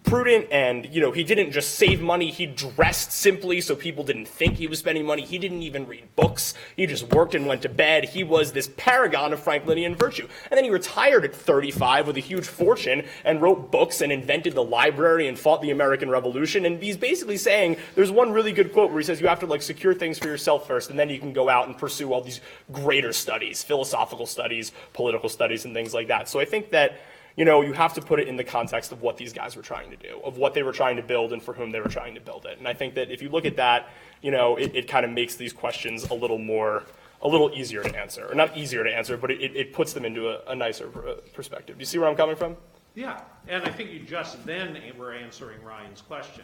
prudent and, he didn't just save money, he dressed simply so people didn't think he was spending money. He didn't even read books. He just worked and went to bed. He was this paragon of Franklinian virtue. And then he retired at 35 with a huge fortune and wrote books and invented the library and fought the American Revolution. And he's basically saying, there's one really good quote where he says you have to secure things for yourself first and then you can go out and pursue all these greater studies, philosophical studies, political studies, and things like that. So I think that you have to put it in the context of what these guys were trying to do, of what they were trying to build and for whom they were trying to build it. And I think that if you look at that, it kind of makes these questions a little easier to answer. Or not easier to answer, but it puts them into a nicer perspective. Do you see where I'm coming from? Yeah, and I think you just then were answering Ryan's question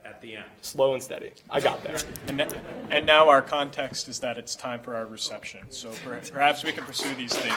at the end. Slow and steady. I got there. And now our context is that it's time for our reception. So perhaps we can pursue these things.